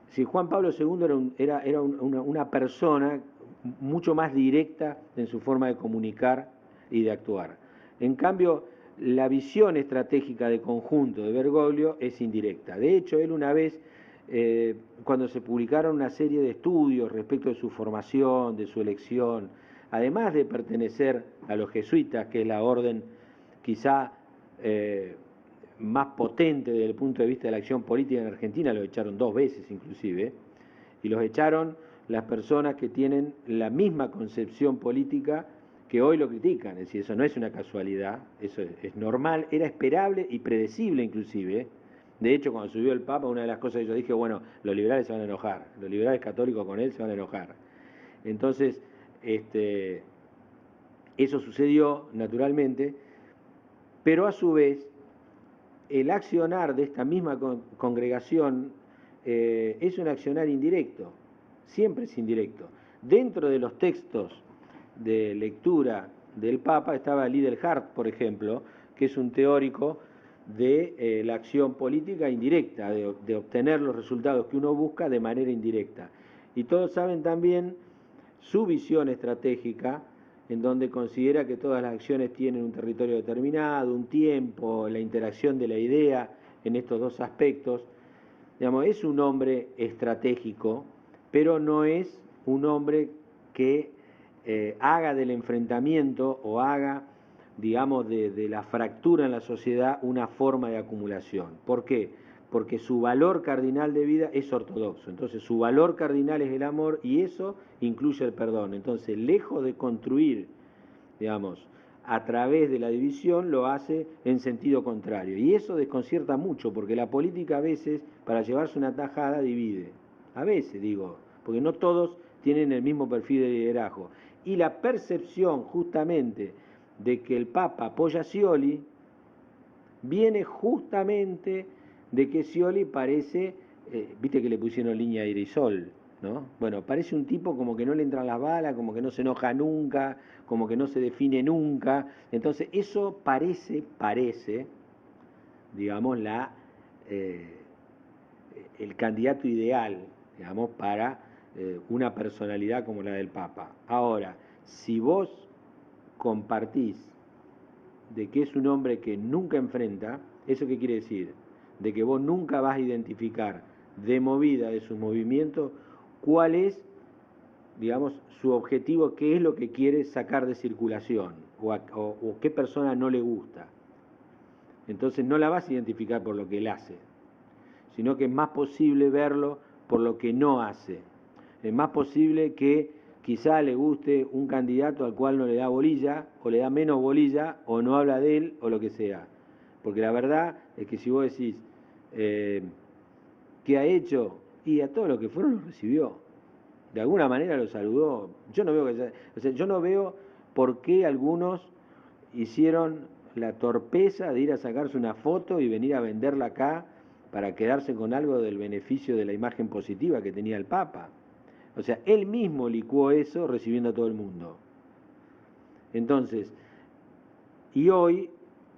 Si Juan Pablo II era una persona mucho más directa en su forma de comunicar y de actuar. En cambio, la visión estratégica de conjunto de Bergoglio es indirecta. De hecho, él una vez, cuando se publicaron una serie de estudios respecto de su formación, de su elección, además de pertenecer a los jesuitas, que es la orden quizá más potente desde el punto de vista de la acción política en Argentina, lo echaron 2 veces inclusive, y los echaron las personas que tienen la misma concepción política que hoy lo critican. Es decir, eso no es una casualidad, eso es normal, era esperable y predecible inclusive. De hecho, cuando subió el Papa, una de las cosas que yo dije, bueno, los liberales se van a enojar, los liberales católicos con él se van a enojar. Entonces, eso sucedió naturalmente, pero a su vez, el accionar de esta misma congregación es un accionar indirecto, siempre es indirecto. Dentro de los textos de lectura del Papa estaba Lidelhart, por ejemplo, que es un teórico de la acción política indirecta, de obtener los resultados que uno busca de manera indirecta. Y todos saben también su visión estratégica, en donde considera que todas las acciones tienen un territorio determinado, un tiempo, la interacción de la idea en estos dos aspectos. Digamos, es un hombre estratégico, pero no es un hombre que haga del enfrentamiento o haga, digamos, de la fractura en la sociedad una forma de acumulación. ¿Por qué? Porque su valor cardinal de vida es ortodoxo. Entonces su valor cardinal es el amor y eso incluye el perdón. Entonces, lejos de construir, digamos, a través de la división, lo hace en sentido contrario. Y eso desconcierta mucho, porque la política a veces, para llevarse una tajada, divide. A veces, digo, porque no todos tienen el mismo perfil de liderazgo. Y la percepción, justamente, de que el Papa apoya a Scioli, viene justamente de que Scioli parece, viste que le pusieron línea aire y sol, ¿no? Bueno, parece un tipo como que no le entran las balas, como que no se enoja nunca, como que no se define nunca. Entonces eso parece, digamos, el candidato ideal, digamos, para una personalidad como la del Papa. Ahora, si vos compartís de que es un hombre que nunca enfrenta, ¿eso qué quiere decir? De que vos nunca vas a identificar de movida de sus movimientos cuál es, digamos, su objetivo, qué es lo que quiere sacar de circulación o qué persona no le gusta. Entonces no la vas a identificar por lo que él hace, sino que es más posible verlo por lo que no hace. Es más posible que quizá le guste un candidato al cual no le da bolilla, o le da menos bolilla, o no habla de él, o lo que sea. Porque la verdad es que si vos decís, ¿qué ha hecho? Y a todos los que fueron los recibió. De alguna manera los saludó. Yo no veo por qué algunos hicieron la torpeza de ir a sacarse una foto y venir a venderla acá para quedarse con algo del beneficio de la imagen positiva que tenía el Papa. O sea, él mismo licuó eso recibiendo a todo el mundo. Entonces, y hoy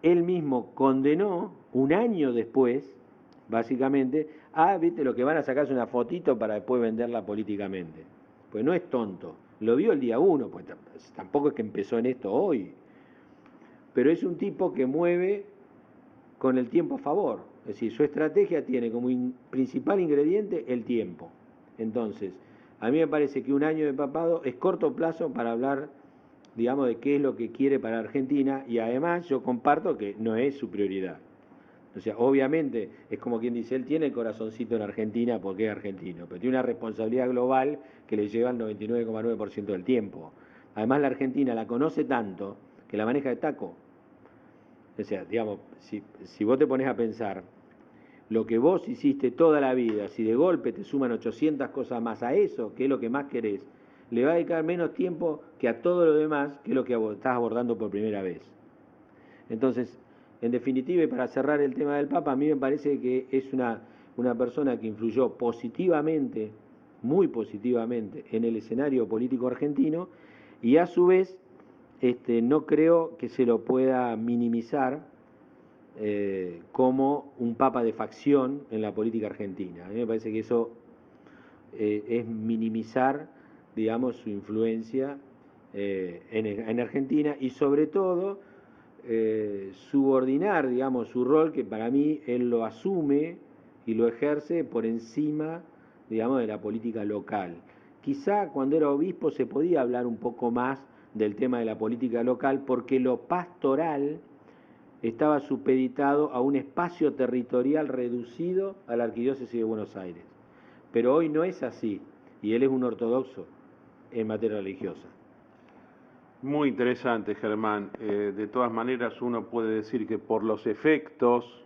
él mismo condenó, un año después, básicamente, viste, lo que van a sacarse una fotito para después venderla políticamente. Pues no es tonto, lo vio el día 1, pues tampoco es que empezó en esto hoy, pero es un tipo que mueve con el tiempo a favor, es decir, su estrategia tiene como principal ingrediente el tiempo. Entonces, a mí me parece que un año de papado es corto plazo para hablar, digamos, de qué es lo que quiere para Argentina, y además yo comparto que no es su prioridad. O sea, obviamente, es como quien dice, él tiene el corazoncito en Argentina porque es argentino, pero tiene una responsabilidad global que le lleva al 99,9% del tiempo. Además, la Argentina la conoce tanto que la maneja de taco. O sea, digamos, si vos te pones a pensar lo que vos hiciste toda la vida, si de golpe te suman 800 cosas más a eso, que es lo que más querés, le va a dedicar menos tiempo que a todo lo demás, que es lo que estás abordando por primera vez. Entonces, en definitiva, y para cerrar el tema del Papa, a mí me parece que es una persona que influyó positivamente, muy positivamente, en el escenario político argentino, y a su vez no creo que se lo pueda minimizar como un Papa de facción en la política argentina. A mí me parece que eso es minimizar, digamos, su influencia en Argentina, y sobre todo subordinar, digamos, su rol, que para mí él lo asume y lo ejerce por encima, digamos, de la política local. Quizá cuando era obispo se podía hablar un poco más del tema de la política local, porque lo pastoral estaba supeditado a un espacio territorial reducido a la Arquidiócesis de Buenos Aires. Pero hoy no es así, y él es un ortodoxo en materia religiosa. Muy interesante, Germán. De todas maneras, uno puede decir que por los efectos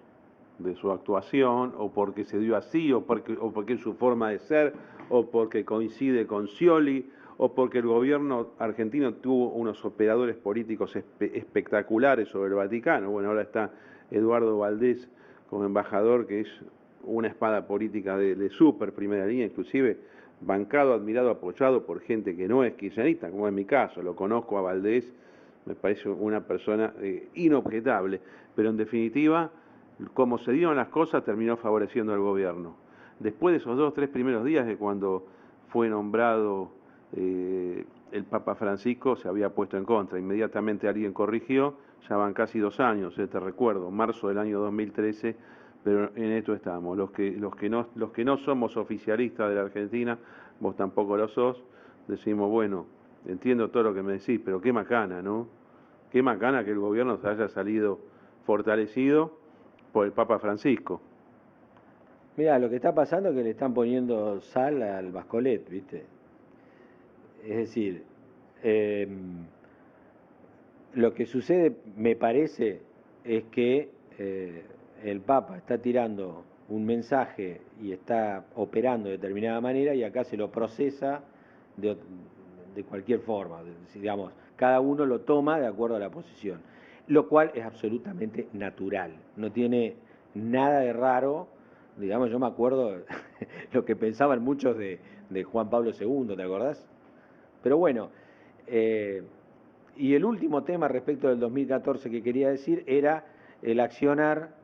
de su actuación, o porque se dio así, o porque es su forma de ser, o porque coincide con Scioli, o porque el gobierno argentino tuvo unos operadores políticos espectaculares sobre el Vaticano. Bueno, ahora está Eduardo Valdés como embajador, que es una espada política de súper primera línea, inclusive bancado, admirado, apoyado por gente que no es kirchnerista, como en mi caso. Lo conozco a Valdés, me parece una persona inobjetable, pero en definitiva, como se dieron las cosas, terminó favoreciendo al gobierno. Después de esos 2 o 3 primeros días de cuando fue nombrado el Papa Francisco, se había puesto en contra. Inmediatamente alguien corrigió, ya van casi 2 años, te recuerdo, marzo del año 2013, pero en esto estamos. Los que no somos oficialistas de la Argentina, vos tampoco lo sos, decimos, bueno, entiendo todo lo que me decís, pero qué macana, ¿no? Qué macana que el gobierno se haya salido fortalecido por el Papa Francisco. Mira, lo que está pasando es que le están poniendo sal al bascolet, ¿viste? Es decir, lo que sucede, me parece, es que el Papa está tirando un mensaje y está operando de determinada manera, y acá se lo procesa de cualquier forma, digamos, cada uno lo toma de acuerdo a la posición, lo cual es absolutamente natural, no tiene nada de raro. Digamos, yo me acuerdo lo que pensaban muchos de Juan Pablo II, ¿te acordás? Pero bueno, y el último tema respecto del 2014 que quería decir era el accionar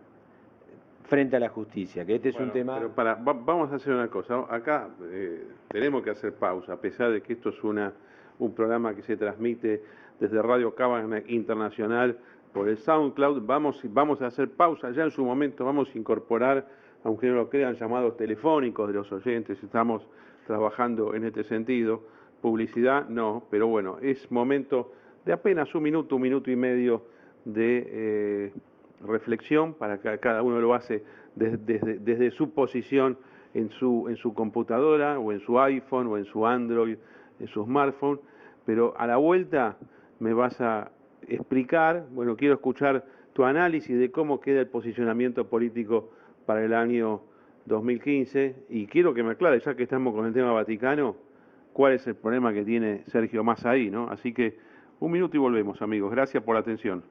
frente a la justicia, que este es un tema... Pero vamos a hacer una cosa, acá tenemos que hacer pausa, a pesar de que esto es un programa que se transmite desde Radio Cámara Internacional por el SoundCloud. Vamos a hacer pausa, ya en su momento vamos a incorporar, aunque no lo crean, llamados telefónicos de los oyentes, estamos trabajando en este sentido. Publicidad no, pero bueno, es momento de apenas un minuto y medio de reflexión, para que cada uno lo hace desde su posición en su computadora, o en su iPhone, o en su Android, en su smartphone. Pero a la vuelta me vas a explicar, bueno, quiero escuchar tu análisis de cómo queda el posicionamiento político para el año 2015, y quiero que me aclares, ya que estamos con el tema Vaticano, cuál es el problema que tiene Sergio Massa ahí, ¿no? Así que un minuto y volvemos, amigos. Gracias por la atención.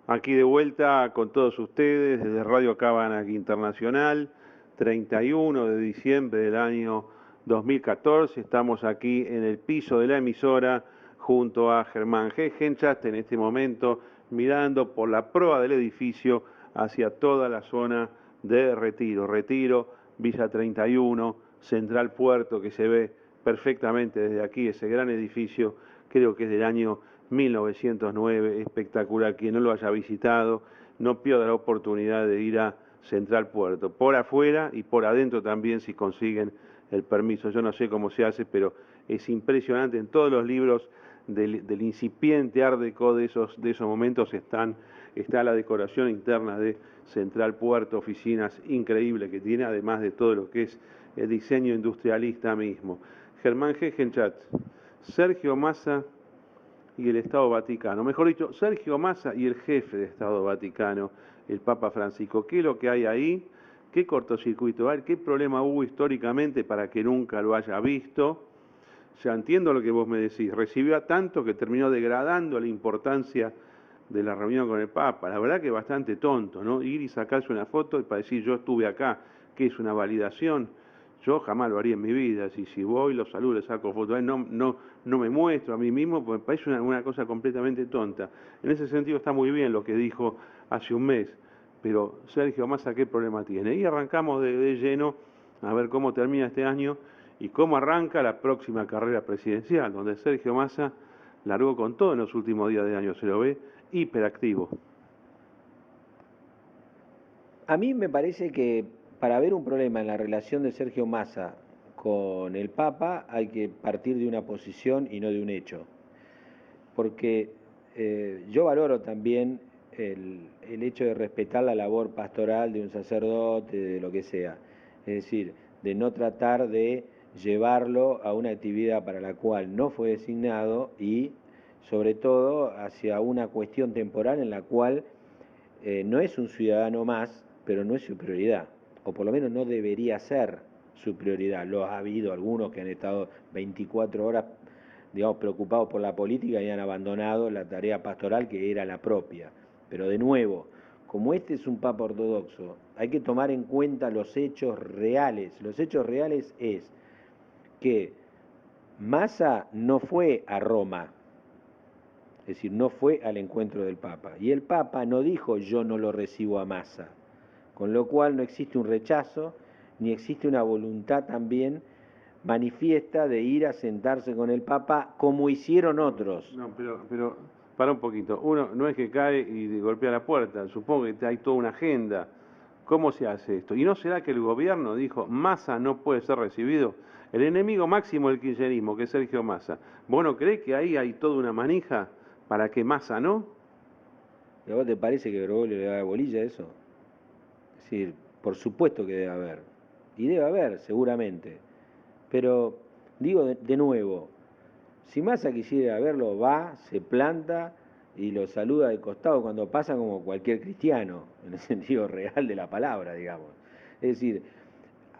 Aquí de vuelta con todos ustedes desde Radio Cábana Internacional, 31 de diciembre del año 2014. Estamos aquí en el piso de la emisora junto a Germán Hegenchat, en este momento mirando por la proa del edificio hacia toda la zona de Retiro. Retiro, Villa 31, Central Puerto, que se ve perfectamente desde aquí, ese gran edificio, creo que es del año 1909, espectacular. Quien no lo haya visitado, no pierda la oportunidad de ir a Central Puerto, por afuera y por adentro también si consiguen el permiso. Yo no sé cómo se hace, pero es impresionante. En todos los libros del incipiente Art Deco de esos momentos está la decoración interna de Central Puerto, oficinas increíbles que tiene, además de todo lo que es el diseño industrialista mismo. Germán Hegenchat, Sergio Massa y el Estado Vaticano, mejor dicho, Sergio Massa y el jefe de Estado Vaticano, el Papa Francisco. ¿Qué es lo que hay ahí? ¿Qué cortocircuito hay? ¿Qué problema hubo históricamente para que nunca lo haya visto? Ya entiendo lo que vos me decís, recibió a tanto que terminó degradando la importancia de la reunión con el Papa. La verdad que es bastante tonto, ¿no? Ir y sacarse una foto y para decir yo estuve acá, que es una validación. Yo jamás lo haría en mi vida. Si voy, lo saludo, le saco fotos, no me muestro a mí mismo, porque me parece una cosa completamente tonta. En ese sentido está muy bien lo que dijo hace un mes, pero Sergio Massa, ¿qué problema tiene? Y arrancamos de lleno a ver cómo termina este año y cómo arranca la próxima carrera presidencial, donde Sergio Massa largó con todo en los últimos días de año, se lo ve hiperactivo. A mí me parece que para ver un problema en la relación de Sergio Massa con el Papa hay que partir de una posición y no de un hecho. Porque yo valoro también el hecho de respetar la labor pastoral de un sacerdote, de lo que sea. Es decir, de no tratar de llevarlo a una actividad para la cual no fue designado y, sobre todo, hacia una cuestión temporal en la cual no es un ciudadano más, pero no es su prioridad, o por lo menos no debería ser su prioridad. Lo ha habido algunos que han estado 24 horas, digamos, preocupados por la política y han abandonado la tarea pastoral que era la propia. Pero de nuevo, como este es un Papa ortodoxo, hay que tomar en cuenta los hechos reales. Los hechos reales es que Massa no fue a Roma, es decir, no fue al encuentro del Papa. Y el Papa no dijo yo no lo recibo a Massa, con lo cual no existe un rechazo, ni existe una voluntad también manifiesta de ir a sentarse con el Papa como hicieron otros. No, pero para un poquito. Uno no es que cae y golpea la puerta, supongo que hay toda una agenda. ¿Cómo se hace esto? ¿Y no será que el gobierno dijo Massa no puede ser recibido? El enemigo máximo del kirchnerismo, que es Sergio Massa. ¿Vos no creés que ahí hay toda una manija para que Massa no? ¿Y a vos te parece que Bergoglio le da bolilla a eso? Es decir, por supuesto que debe haber. Y debe haber, seguramente. Pero, digo de nuevo, si Massa quisiera verlo, va, se planta y lo saluda de costado cuando pasa como cualquier cristiano, en el sentido real de la palabra, digamos. Es decir,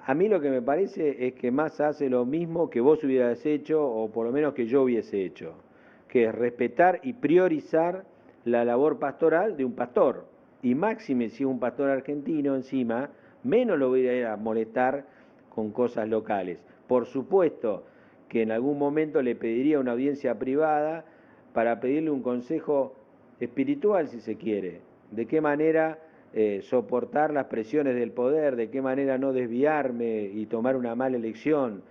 a mí lo que me parece es que Massa hace lo mismo que vos hubieras hecho, o por lo menos que yo hubiese hecho, que es respetar y priorizar la labor pastoral de un pastor. Y máxime si es un pastor argentino encima, menos lo voy a ir a molestar con cosas locales. Por supuesto que en algún momento le pediría una audiencia privada para pedirle un consejo espiritual, si se quiere, de qué manera soportar las presiones del poder, de qué manera no desviarme y tomar una mala elección,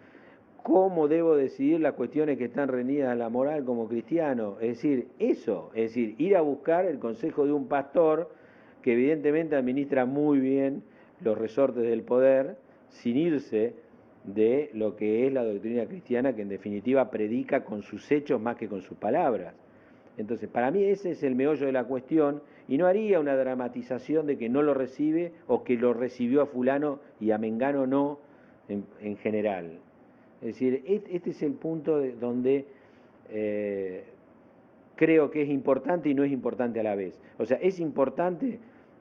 cómo debo decidir las cuestiones que están reñidas a la moral como cristiano. Es decir, eso, es decir, ir a buscar el consejo de un pastor que evidentemente administra muy bien los resortes del poder, sin irse de lo que es la doctrina cristiana, que en definitiva predica con sus hechos más que con sus palabras. Entonces, para mí ese es el meollo de la cuestión, y no haría una dramatización de que no lo recibe o que lo recibió a fulano y a mengano no, en general. Es decir, este es el punto donde creo que es importante y no es importante a la vez. O sea, es importante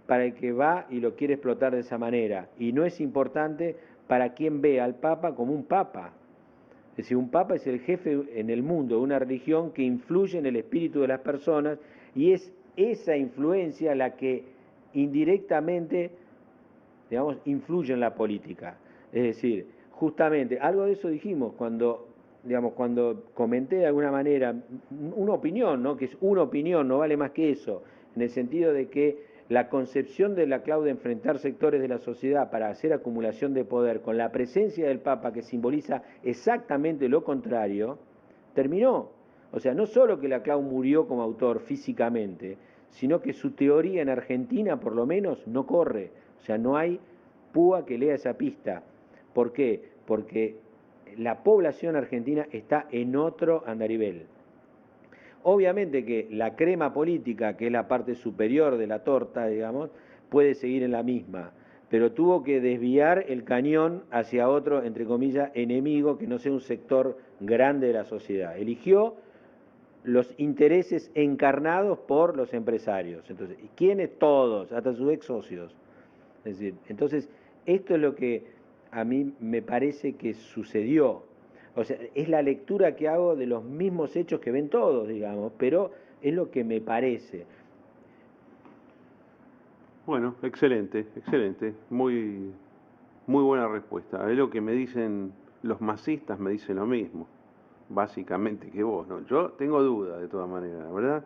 para el que va y lo quiere explotar de esa manera, y no es importante para quien ve al Papa como un Papa. Es decir, un Papa es el jefe en el mundo de una religión que influye en el espíritu de las personas y es esa influencia la que indirectamente, digamos, influye en la política. Es decir, justamente, algo de eso dijimos cuando, digamos, cuando comenté de alguna manera una opinión, ¿no? Que es una opinión, no vale más que eso, en el sentido de que la concepción de la clave de enfrentar sectores de la sociedad para hacer acumulación de poder con la presencia del Papa, que simboliza exactamente lo contrario, terminó. O sea, no solo que Laclau murió como autor físicamente, sino que su teoría en Argentina, por lo menos, no corre. O sea, no hay púa que lea esa pista. ¿Por qué? Porque la población argentina está en otro andarivel. Obviamente que la crema política, que es la parte superior de la torta, digamos, puede seguir en la misma, pero tuvo que desviar el cañón hacia otro, entre comillas, enemigo, que no sea un sector grande de la sociedad. Eligió los intereses encarnados por los empresarios. Entonces, ¿quiénes? Todos, hasta sus ex socios. Es decir, entonces, esto es lo que a mí me parece que sucedió. O sea, es la lectura que hago de los mismos hechos que ven todos, digamos, pero es lo que me parece. Bueno, excelente, excelente. Muy buena respuesta. Es lo que me dicen los masistas, me dicen lo mismo, básicamente que vos, ¿no? Yo tengo dudas de todas maneras, ¿verdad?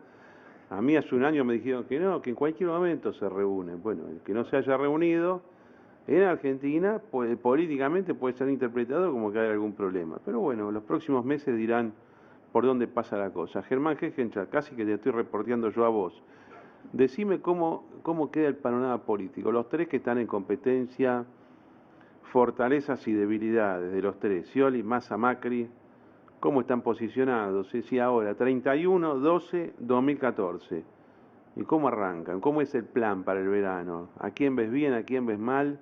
A mí hace un año me dijeron que no, que en cualquier momento se reúnen. Bueno, el que no se haya reunido en Argentina, pues, políticamente puede ser interpretado como que hay algún problema. Pero bueno, los próximos meses dirán por dónde pasa la cosa. Germán Hegencha, casi que te estoy reporteando yo a vos. Decime cómo queda el panorama político. Los tres que están en competencia, fortalezas y debilidades de los tres, Scioli, Massa, Macri, ¿cómo están posicionados? Si ahora, 31/12/2014. ¿Y cómo arrancan? ¿Cómo es el plan para el verano? ¿A quién ves bien? ¿A quién ves mal?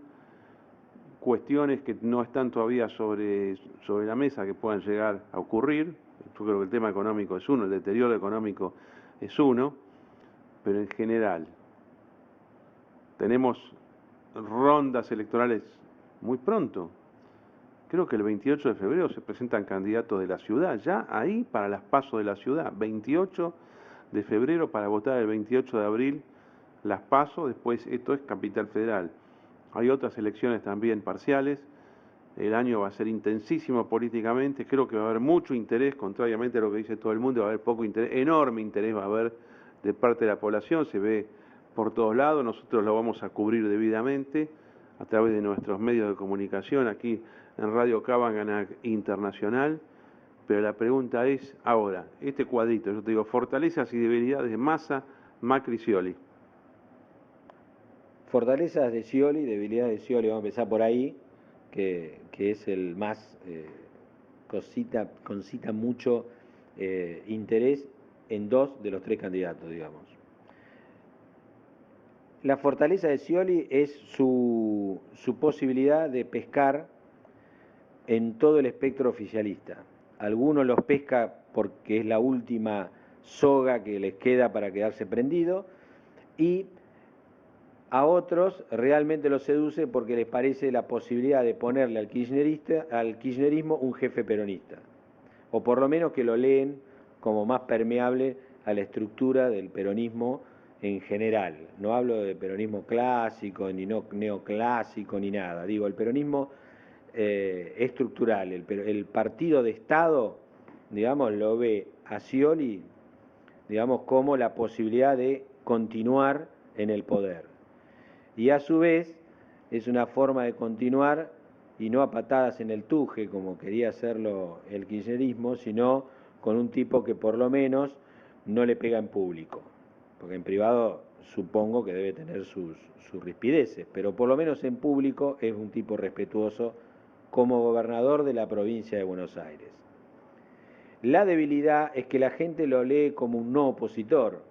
Cuestiones que no están todavía sobre la mesa que puedan llegar a ocurrir. Yo creo que el tema económico es uno, el deterioro económico es uno, pero en general tenemos rondas electorales muy pronto. Creo que el 28 de febrero se presentan candidatos de la ciudad, ya ahí para las PASO de la ciudad, 28 de febrero para votar el 28 de abril las PASO, después esto es Capital Federal. Hay otras elecciones también parciales, el año va a ser intensísimo políticamente, creo que va a haber mucho interés, contrariamente a lo que dice todo el mundo, va a haber poco interés, enorme interés va a haber de parte de la población, se ve por todos lados, nosotros lo vamos a cubrir debidamente a través de nuestros medios de comunicación aquí en Radio Cábana Internacional, pero la pregunta es, ahora, este cuadrito, yo te digo, fortalezas y debilidades de Massa, Macri, Scioli. Fortalezas de Scioli, debilidades de Scioli, vamos a empezar por ahí, que es el más, concita mucho interés en dos de los tres candidatos, digamos. La fortaleza de Scioli es su posibilidad de pescar en todo el espectro oficialista. Algunos los pesca porque es la última soga que les queda para quedarse prendido, y a otros realmente los seduce porque les parece la posibilidad de ponerle al kirchnerismo un jefe peronista, o por lo menos que lo leen como más permeable a la estructura del peronismo en general. No hablo de peronismo clásico, ni neoclásico, ni nada. Digo, el peronismo estructural, el partido de Estado, digamos, lo ve a Scioli, digamos, como la posibilidad de continuar en el poder. Y a su vez es una forma de continuar, y no a patadas en el tuje, como quería hacerlo el kirchnerismo, sino con un tipo que por lo menos no le pega en público, porque en privado supongo que debe tener sus rispideces, pero por lo menos en público es un tipo respetuoso como gobernador de la provincia de Buenos Aires. La debilidad es que la gente lo lee como un no opositor,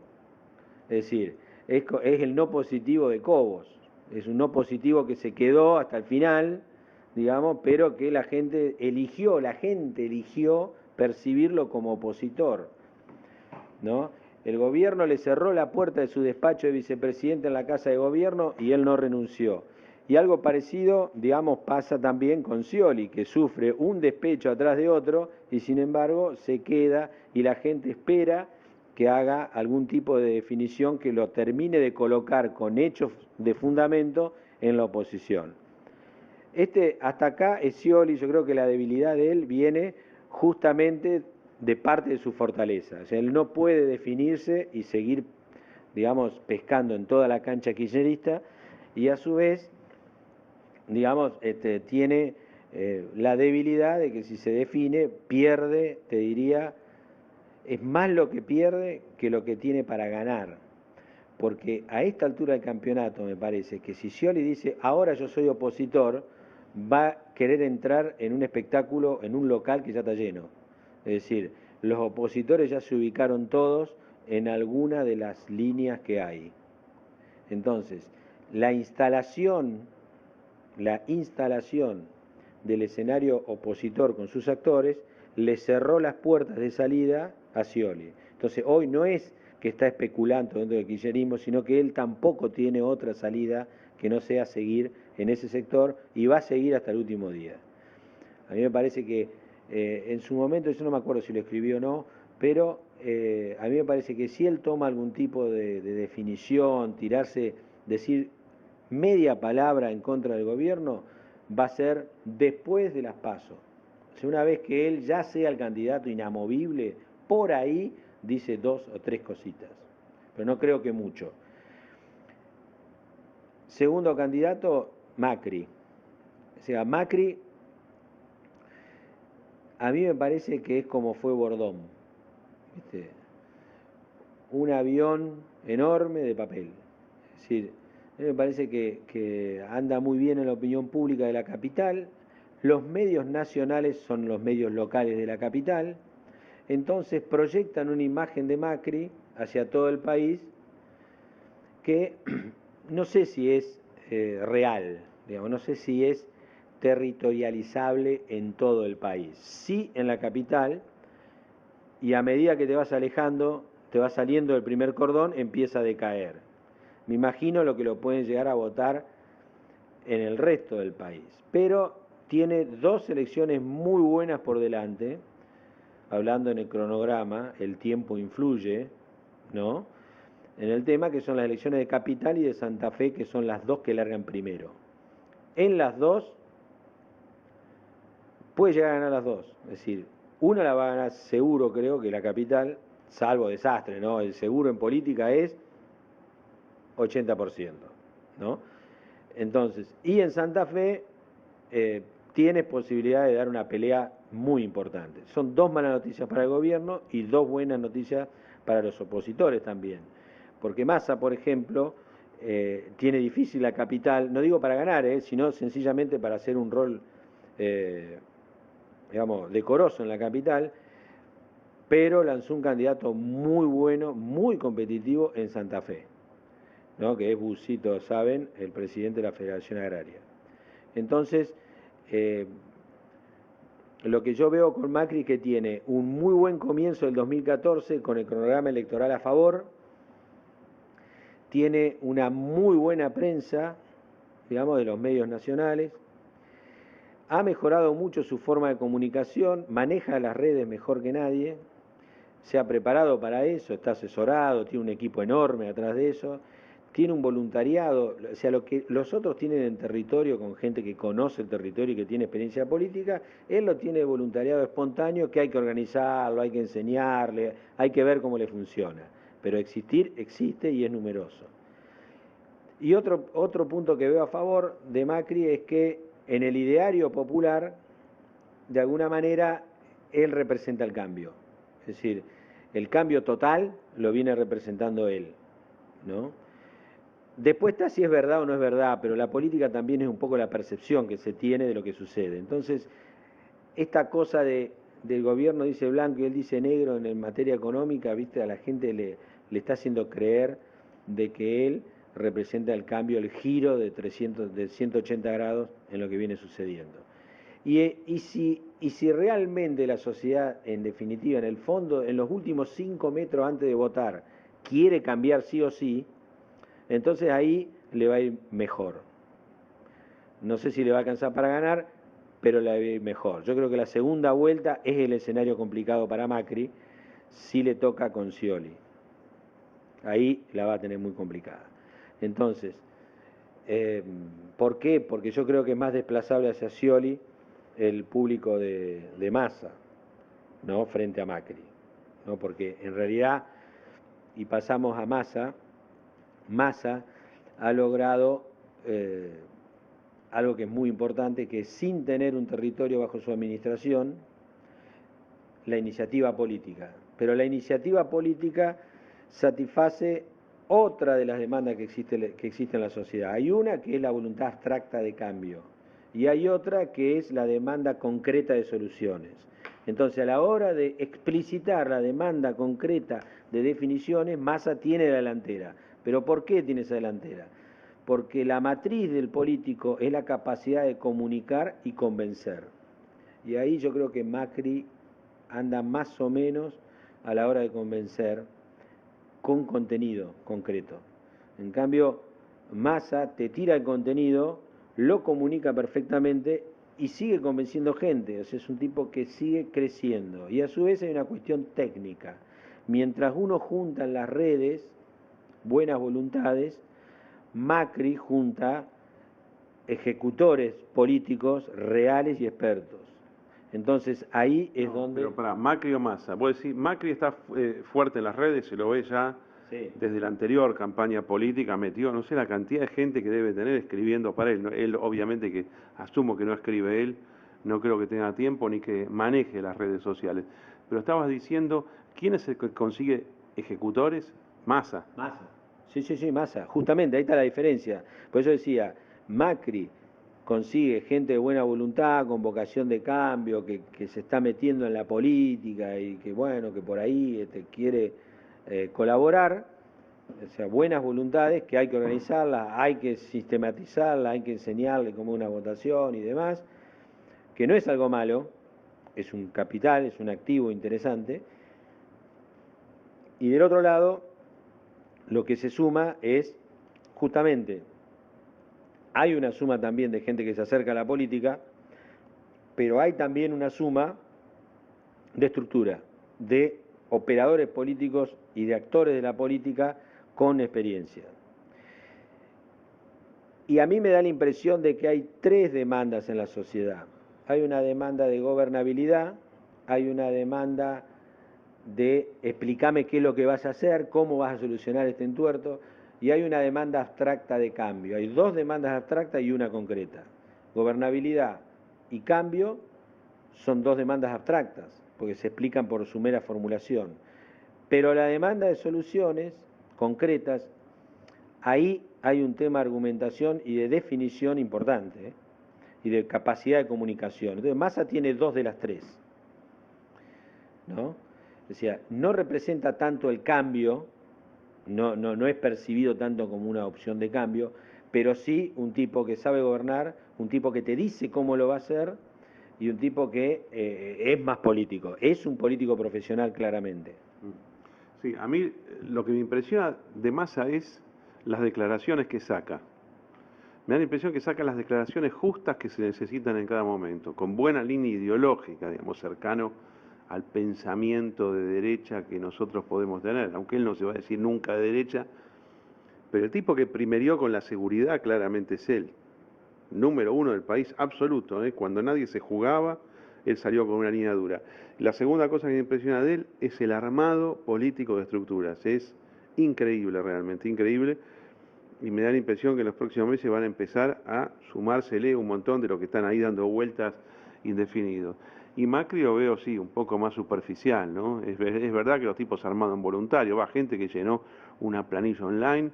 es decir, es el no positivo de Cobos, es un no positivo que se quedó hasta el final, digamos, pero que la gente eligió percibirlo como opositor, ¿no? El gobierno le cerró la puerta de su despacho de vicepresidente en la Casa de Gobierno y él no renunció. Y algo parecido, digamos, pasa también con Scioli, que sufre un despecho atrás de otro y sin embargo se queda y la gente espera que haga algún tipo de definición que lo termine de colocar con hechos de fundamento en la oposición. Hasta acá, Scioli, yo creo que la debilidad de él viene justamente de parte de su fortaleza. O sea, él no puede definirse y seguir, digamos, pescando en toda la cancha kirchnerista, y a su vez, digamos, tiene la debilidad de que si se define, pierde, te diría, es más lo que pierde que lo que tiene para ganar. Porque a esta altura del campeonato me parece que si Scioli dice, ahora yo soy opositor, va a querer entrar en un espectáculo, en un local que ya está lleno. Es decir, los opositores ya se ubicaron todos en alguna de las líneas que hay. Entonces, la instalación del escenario opositor con sus actores le cerró las puertas de salida a Scioli. Entonces, hoy no es que está especulando dentro del kirchnerismo, sino que él tampoco tiene otra salida que no sea seguir en ese sector, y va a seguir hasta el último día. A mí me parece que en su momento, yo no me acuerdo si lo escribió o no, pero a mí me parece que si él toma algún tipo de definición, decir media palabra en contra del gobierno, va a ser después de las PASO. O sea, una vez que él ya sea el candidato inamovible, por ahí dice 2 o 3 cositas, pero no creo que mucho. Segundo candidato, Macri. O sea, Macri, a mí me parece que es como fue Bordón, ¿viste? Un avión enorme de papel. Es decir, a mí me parece que anda muy bien en la opinión pública de la capital. Los medios nacionales son los medios locales de la capital. Entonces proyectan una imagen de Macri hacia todo el país que no sé si es real, digamos, no sé si es territorializable en todo el país. Sí en la capital, y a medida que te vas alejando, te vas saliendo del primer cordón, empieza a decaer. Me imagino lo que lo pueden llegar a votar en el resto del país. Pero tiene 2 elecciones muy buenas por delante. Hablando en el cronograma, el tiempo influye, ¿no?, en el tema, que son las elecciones de Capital y de Santa Fe, que son las 2 que largan primero. En las 2 puede llegar a ganar las 2, es decir, una la va a ganar seguro, creo, que la Capital, salvo desastre, ¿no? El seguro en política es 80%, ¿no? Entonces, y en Santa Fe tiene posibilidad de dar una pelea muy importante. Son 2 malas noticias para el gobierno y 2 buenas noticias para los opositores también. Porque Massa, por ejemplo, tiene difícil la Capital, no digo para ganar, sino sencillamente para hacer un rol, digamos, decoroso en la Capital, pero lanzó un candidato muy bueno, muy competitivo en Santa Fe, ¿no?, que es Busito, saben, el presidente de la Federación Agraria. Entonces, lo que yo veo con Macri es que tiene un muy buen comienzo del 2014 con el cronograma electoral a favor, tiene una muy buena prensa, digamos, de los medios nacionales, ha mejorado mucho su forma de comunicación, maneja las redes mejor que nadie, se ha preparado para eso, está asesorado, tiene un equipo enorme atrás de eso, tiene un voluntariado, o sea, lo que los otros tienen en territorio con gente que conoce el territorio y que tiene experiencia política, él lo tiene de voluntariado espontáneo, que hay que organizarlo, hay que enseñarle, hay que ver cómo le funciona. Pero existir existe y es numeroso. Y otro punto que veo a favor de Macri es que en el ideario popular, de alguna manera, él representa el cambio. Es decir, el cambio total lo viene representando él, ¿no? Después está si es verdad o no es verdad, pero la política también es un poco la percepción que se tiene de lo que sucede. Entonces, esta cosa del gobierno dice blanco y él dice negro en materia económica, viste, a la gente le está haciendo creer de que él representa el cambio, el giro de 180 grados en lo que viene sucediendo. Y si realmente la sociedad, en definitiva, en el fondo, en los últimos 5 metros antes de votar, quiere cambiar sí o sí, entonces ahí le va a ir mejor. No sé si le va a alcanzar para ganar, pero le va a ir mejor. Yo creo que la segunda vuelta es el escenario complicado para Macri, si le toca con Scioli. ahí la va a tener muy complicada. Entonces, ¿por qué? Porque yo creo que es más desplazable hacia Scioli el público de Massa, ¿no? Frente a Macri, ¿no? Porque en realidad, y pasamos a Massa ha logrado algo que es muy importante, que sin tener un territorio bajo su administración, la iniciativa política. Pero la iniciativa política satisface otra de las demandas que existe en la sociedad. Hay una que es la voluntad abstracta de cambio y hay otra que es la demanda concreta de soluciones. Entonces, a la hora de explicitar la demanda concreta de definiciones, Massa tiene la delantera. ¿Pero por qué tiene esa delantera? Porque la matriz del político es la capacidad de comunicar y convencer. Y ahí yo creo que Macri anda más o menos a la hora de convencer con contenido concreto. En cambio, Massa te tira el contenido, lo comunica perfectamente y sigue convenciendo gente. O sea, es un tipo que sigue creciendo. Y a su vez hay una cuestión técnica. Mientras uno junta en las redes buenas voluntades, Macri junta ejecutores políticos reales y expertos. Entonces ahí es donde... Pero para Macri o Massa, vos decís, Macri está fuerte en las redes, se lo ve ya Sí. desde la anterior campaña política, metió, no sé, la cantidad de gente que debe tener escribiendo para él. Él obviamente que asumo que no escribe él, no creo que tenga tiempo ni que maneje las redes sociales. Pero estabas diciendo, ¿quién es el que consigue ejecutores? Massa. Massa. Sí, Massa. Justamente, ahí está la diferencia. Por eso decía, Macri consigue gente de buena voluntad, con vocación de cambio, que se está metiendo en la política y que, bueno, que por ahí quiere colaborar. O sea, buenas voluntades que hay que organizarlas, hay que sistematizarlas, hay que enseñarle cómo una votación y demás, que no es algo malo, es un capital, es un activo interesante. Y del otro lado, lo que se suma es, justamente, hay una suma también de gente que se acerca a la política, pero hay también una suma de estructura, de operadores políticos y de actores de la política con experiencia. Y a mí me da la impresión de que hay tres demandas en la sociedad. Hay una demanda de gobernabilidad, hay una demanda de explícame qué es lo que vas a hacer, cómo vas a solucionar este entuerto, y hay una demanda abstracta de cambio. Hay dos demandas abstractas y una concreta. Gobernabilidad y cambio son dos demandas abstractas, porque se explican por su mera formulación. Pero la demanda de soluciones concretas, ahí hay un tema de argumentación y de definición importante, y de capacidad de comunicación. Entonces, Massa tiene dos de las tres, ¿no? O sea, no representa tanto el cambio, no es percibido tanto como una opción de cambio, pero sí un tipo que sabe gobernar, un tipo que te dice cómo lo va a hacer y un tipo que es más político, es un político profesional claramente. Sí, a mí lo que me impresiona de Massa es las declaraciones que saca. Me da la impresión que saca las declaraciones justas que se necesitan en cada momento, con buena línea ideológica, digamos, cercano al pensamiento de derecha que nosotros podemos tener, aunque él no se va a decir nunca de derecha, pero el tipo que primerió con la seguridad claramente es él, número uno del país absoluto, cuando nadie se jugaba, él salió con una línea dura. La segunda cosa que me impresiona de él es el armado político de estructuras, es increíble, realmente increíble, y me da la impresión que en los próximos meses van a empezar a sumársele un montón de los que están ahí dando vueltas indefinidos. Y Macri lo veo, sí, un poco más superficial, ¿no? Es verdad que los tipos armados en voluntario, va gente que llenó una planilla online,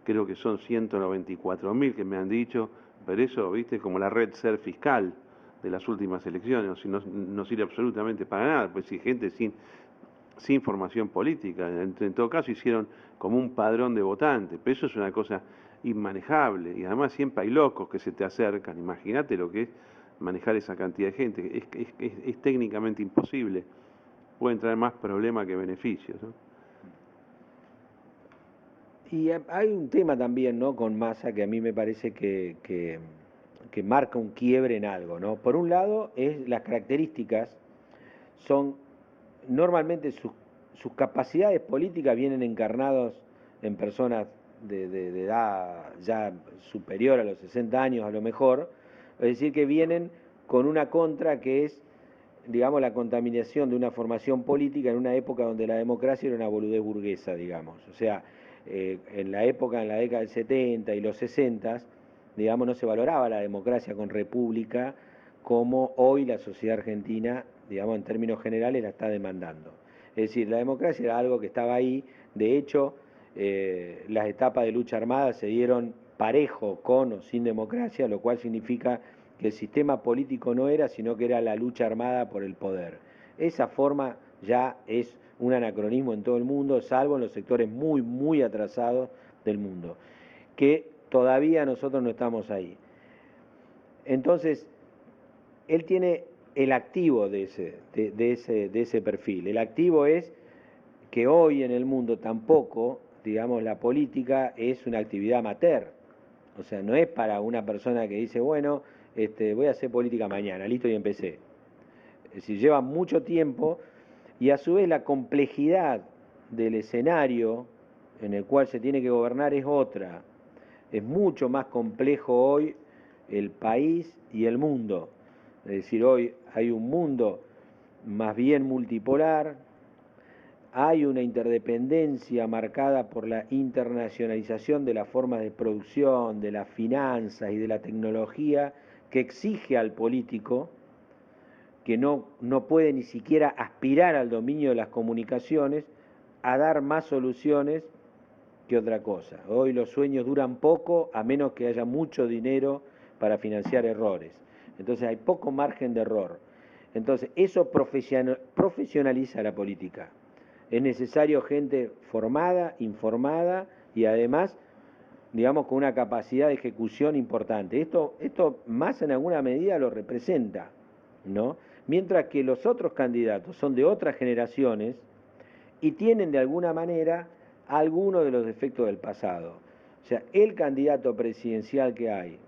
creo que son 194.000 que me han dicho, pero eso, viste, como la red ser fiscal de las últimas elecciones, no sirve absolutamente para nada, pues si gente sin formación política, en todo caso hicieron como un padrón de votantes, pero eso es una cosa inmanejable, y además siempre hay locos que se te acercan, imagínate lo que es manejar esa cantidad de gente, es técnicamente imposible, pueden traer más problemas que beneficios, ¿no? Y hay un tema también, ¿no?, con Massa que a mí me parece que marca un quiebre en algo, ¿no? Por un lado, las características son, normalmente sus capacidades políticas vienen encarnadas en personas de edad ya superior a los 60 años a lo mejor, es decir, que vienen con una contra que es, digamos, la contaminación de una formación política en una época donde la democracia era una boludez burguesa, digamos. O sea, en la década del 70 y los 60, digamos, no se valoraba la democracia con república como hoy la sociedad argentina, digamos, en términos generales la está demandando. Es decir, la democracia era algo que estaba ahí. De hecho, las etapas de lucha armada se dieron parejo con o sin democracia, lo cual significa que el sistema político no era, sino que era la lucha armada por el poder. Esa forma ya es un anacronismo en todo el mundo, salvo en los sectores muy, muy atrasados del mundo, que todavía nosotros no estamos ahí. Entonces, él tiene el activo de ese perfil. El activo es que hoy en el mundo tampoco, digamos, la política es una actividad amateur. O sea, no es para una persona que dice, bueno, voy a hacer política mañana, listo y empecé. Es decir, lleva mucho tiempo y a su vez la complejidad del escenario en el cual se tiene que gobernar es otra. Es mucho más complejo hoy el país y el mundo. Es decir, hoy hay un mundo más bien multipolar, hay una interdependencia marcada por la internacionalización de las formas de producción, de las finanzas y de la tecnología, que exige al político, que no puede ni siquiera aspirar al dominio de las comunicaciones, a dar más soluciones que otra cosa. Hoy los sueños duran poco, a menos que haya mucho dinero para financiar errores. Entonces hay poco margen de error. Entonces eso profesionaliza la política. Es necesario gente formada, informada y además, digamos, con una capacidad de ejecución importante. Esto más en alguna medida lo representa, ¿no? Mientras que los otros candidatos son de otras generaciones y tienen de alguna manera algunos de los defectos del pasado. O sea, el candidato presidencial que hay,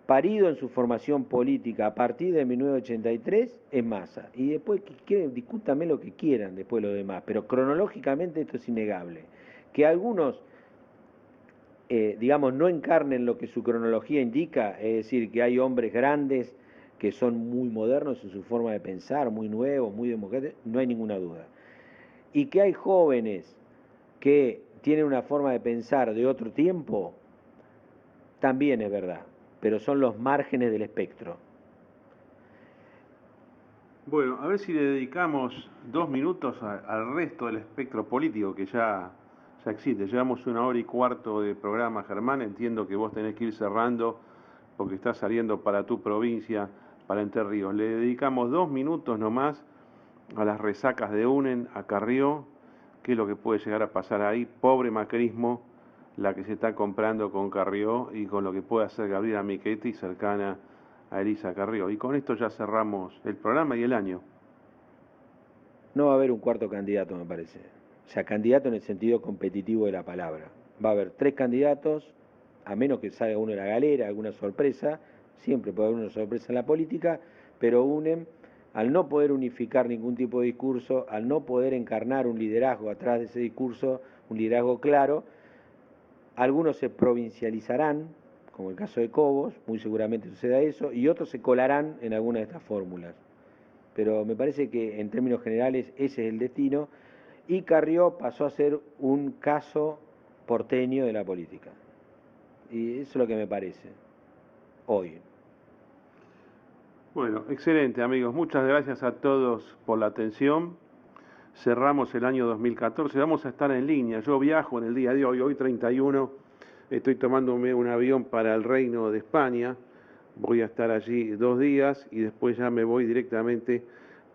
parido en su formación política a partir de 1983, es Massa. Y después, discútame lo que quieran después lo demás, pero cronológicamente esto es innegable. Que algunos, digamos, no encarnen lo que su cronología indica, es decir, que hay hombres grandes que son muy modernos en su forma de pensar, muy nuevos, muy democráticos, no hay ninguna duda. Y que hay jóvenes que tienen una forma de pensar de otro tiempo, también es verdad, pero son los márgenes del espectro. Bueno, a ver si le dedicamos 2 minutos al resto del espectro político que ya existe. Llevamos 1 hora y cuarto de programa, Germán. Entiendo que vos tenés que ir cerrando porque estás saliendo para tu provincia, para Entre Ríos. Le dedicamos 2 minutos nomás a las resacas de UNEN, a Carrió, qué es lo que puede llegar a pasar ahí. Pobre macrismo, la que se está comprando con Carrió y con lo que puede hacer Gabriela Michetti, cercana a Elisa Carrió. Y con esto ya cerramos el programa y el año. No va a haber un cuarto candidato, me parece. O sea, candidato en el sentido competitivo de la palabra. Va a haber 3 candidatos, a menos que salga uno de la galera, alguna sorpresa. Siempre puede haber una sorpresa en la política, pero UNEN, al no poder unificar ningún tipo de discurso, al no poder encarnar un liderazgo atrás de ese discurso, un liderazgo claro, algunos se provincializarán, como el caso de Cobos, muy seguramente suceda eso, y otros se colarán en alguna de estas fórmulas. Pero me parece que en términos generales ese es el destino, y Carrió pasó a ser un caso porteño de la política. Y eso es lo que me parece, hoy. Bueno, excelente amigos, muchas gracias a todos por la atención. Cerramos el año 2014, vamos a estar en línea. Yo viajo en el día de hoy 31, estoy tomándome un avión para el Reino de España. Voy a estar allí 2 días y después ya me voy directamente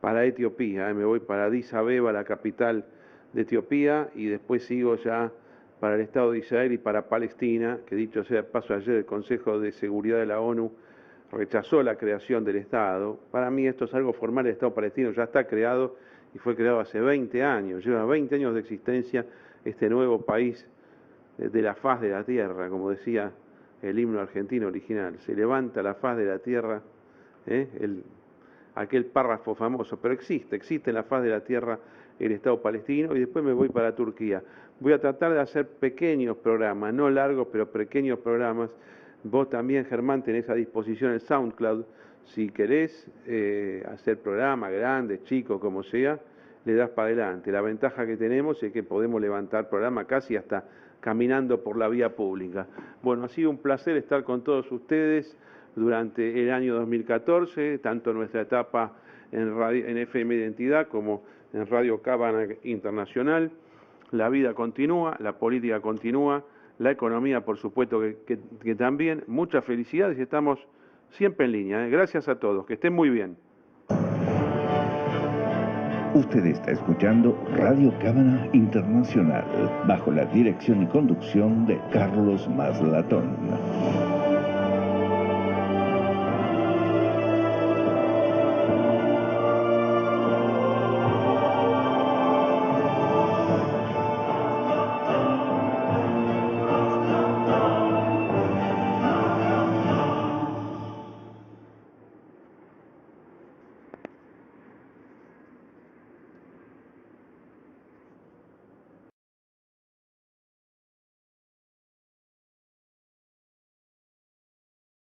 para Etiopía. Me voy para Addis Abeba, la capital de Etiopía, y después sigo ya para el Estado de Israel y para Palestina, que dicho sea de paso, ayer el Consejo de Seguridad de la ONU rechazó la creación del Estado. Para mí esto es algo formal, el Estado palestino ya está creado y fue creado hace 20 años, lleva 20 años de existencia este nuevo país de la faz de la tierra, como decía el himno argentino original, se levanta la faz de la tierra, aquel párrafo famoso, pero existe en la faz de la tierra el Estado palestino y después me voy para Turquía. Voy a tratar de hacer pequeños programas, no largos, pero pequeños programas. Vos también, Germán, tenés a disposición el SoundCloud. Si querés hacer programas grandes, chicos, como sea, le das para adelante. La ventaja que tenemos es que podemos levantar programas casi hasta caminando por la vía pública. Bueno, ha sido un placer estar con todos ustedes durante el año 2014, tanto en nuestra etapa en FM Identidad como en Radio Cábana Internacional. La vida continúa, la política continúa, la economía por supuesto que también. Muchas felicidades y estamos siempre en línea. Gracias a todos, que estén muy bien. Usted está escuchando Radio Cábana Internacional, bajo la dirección y conducción de Carlos Maslatón.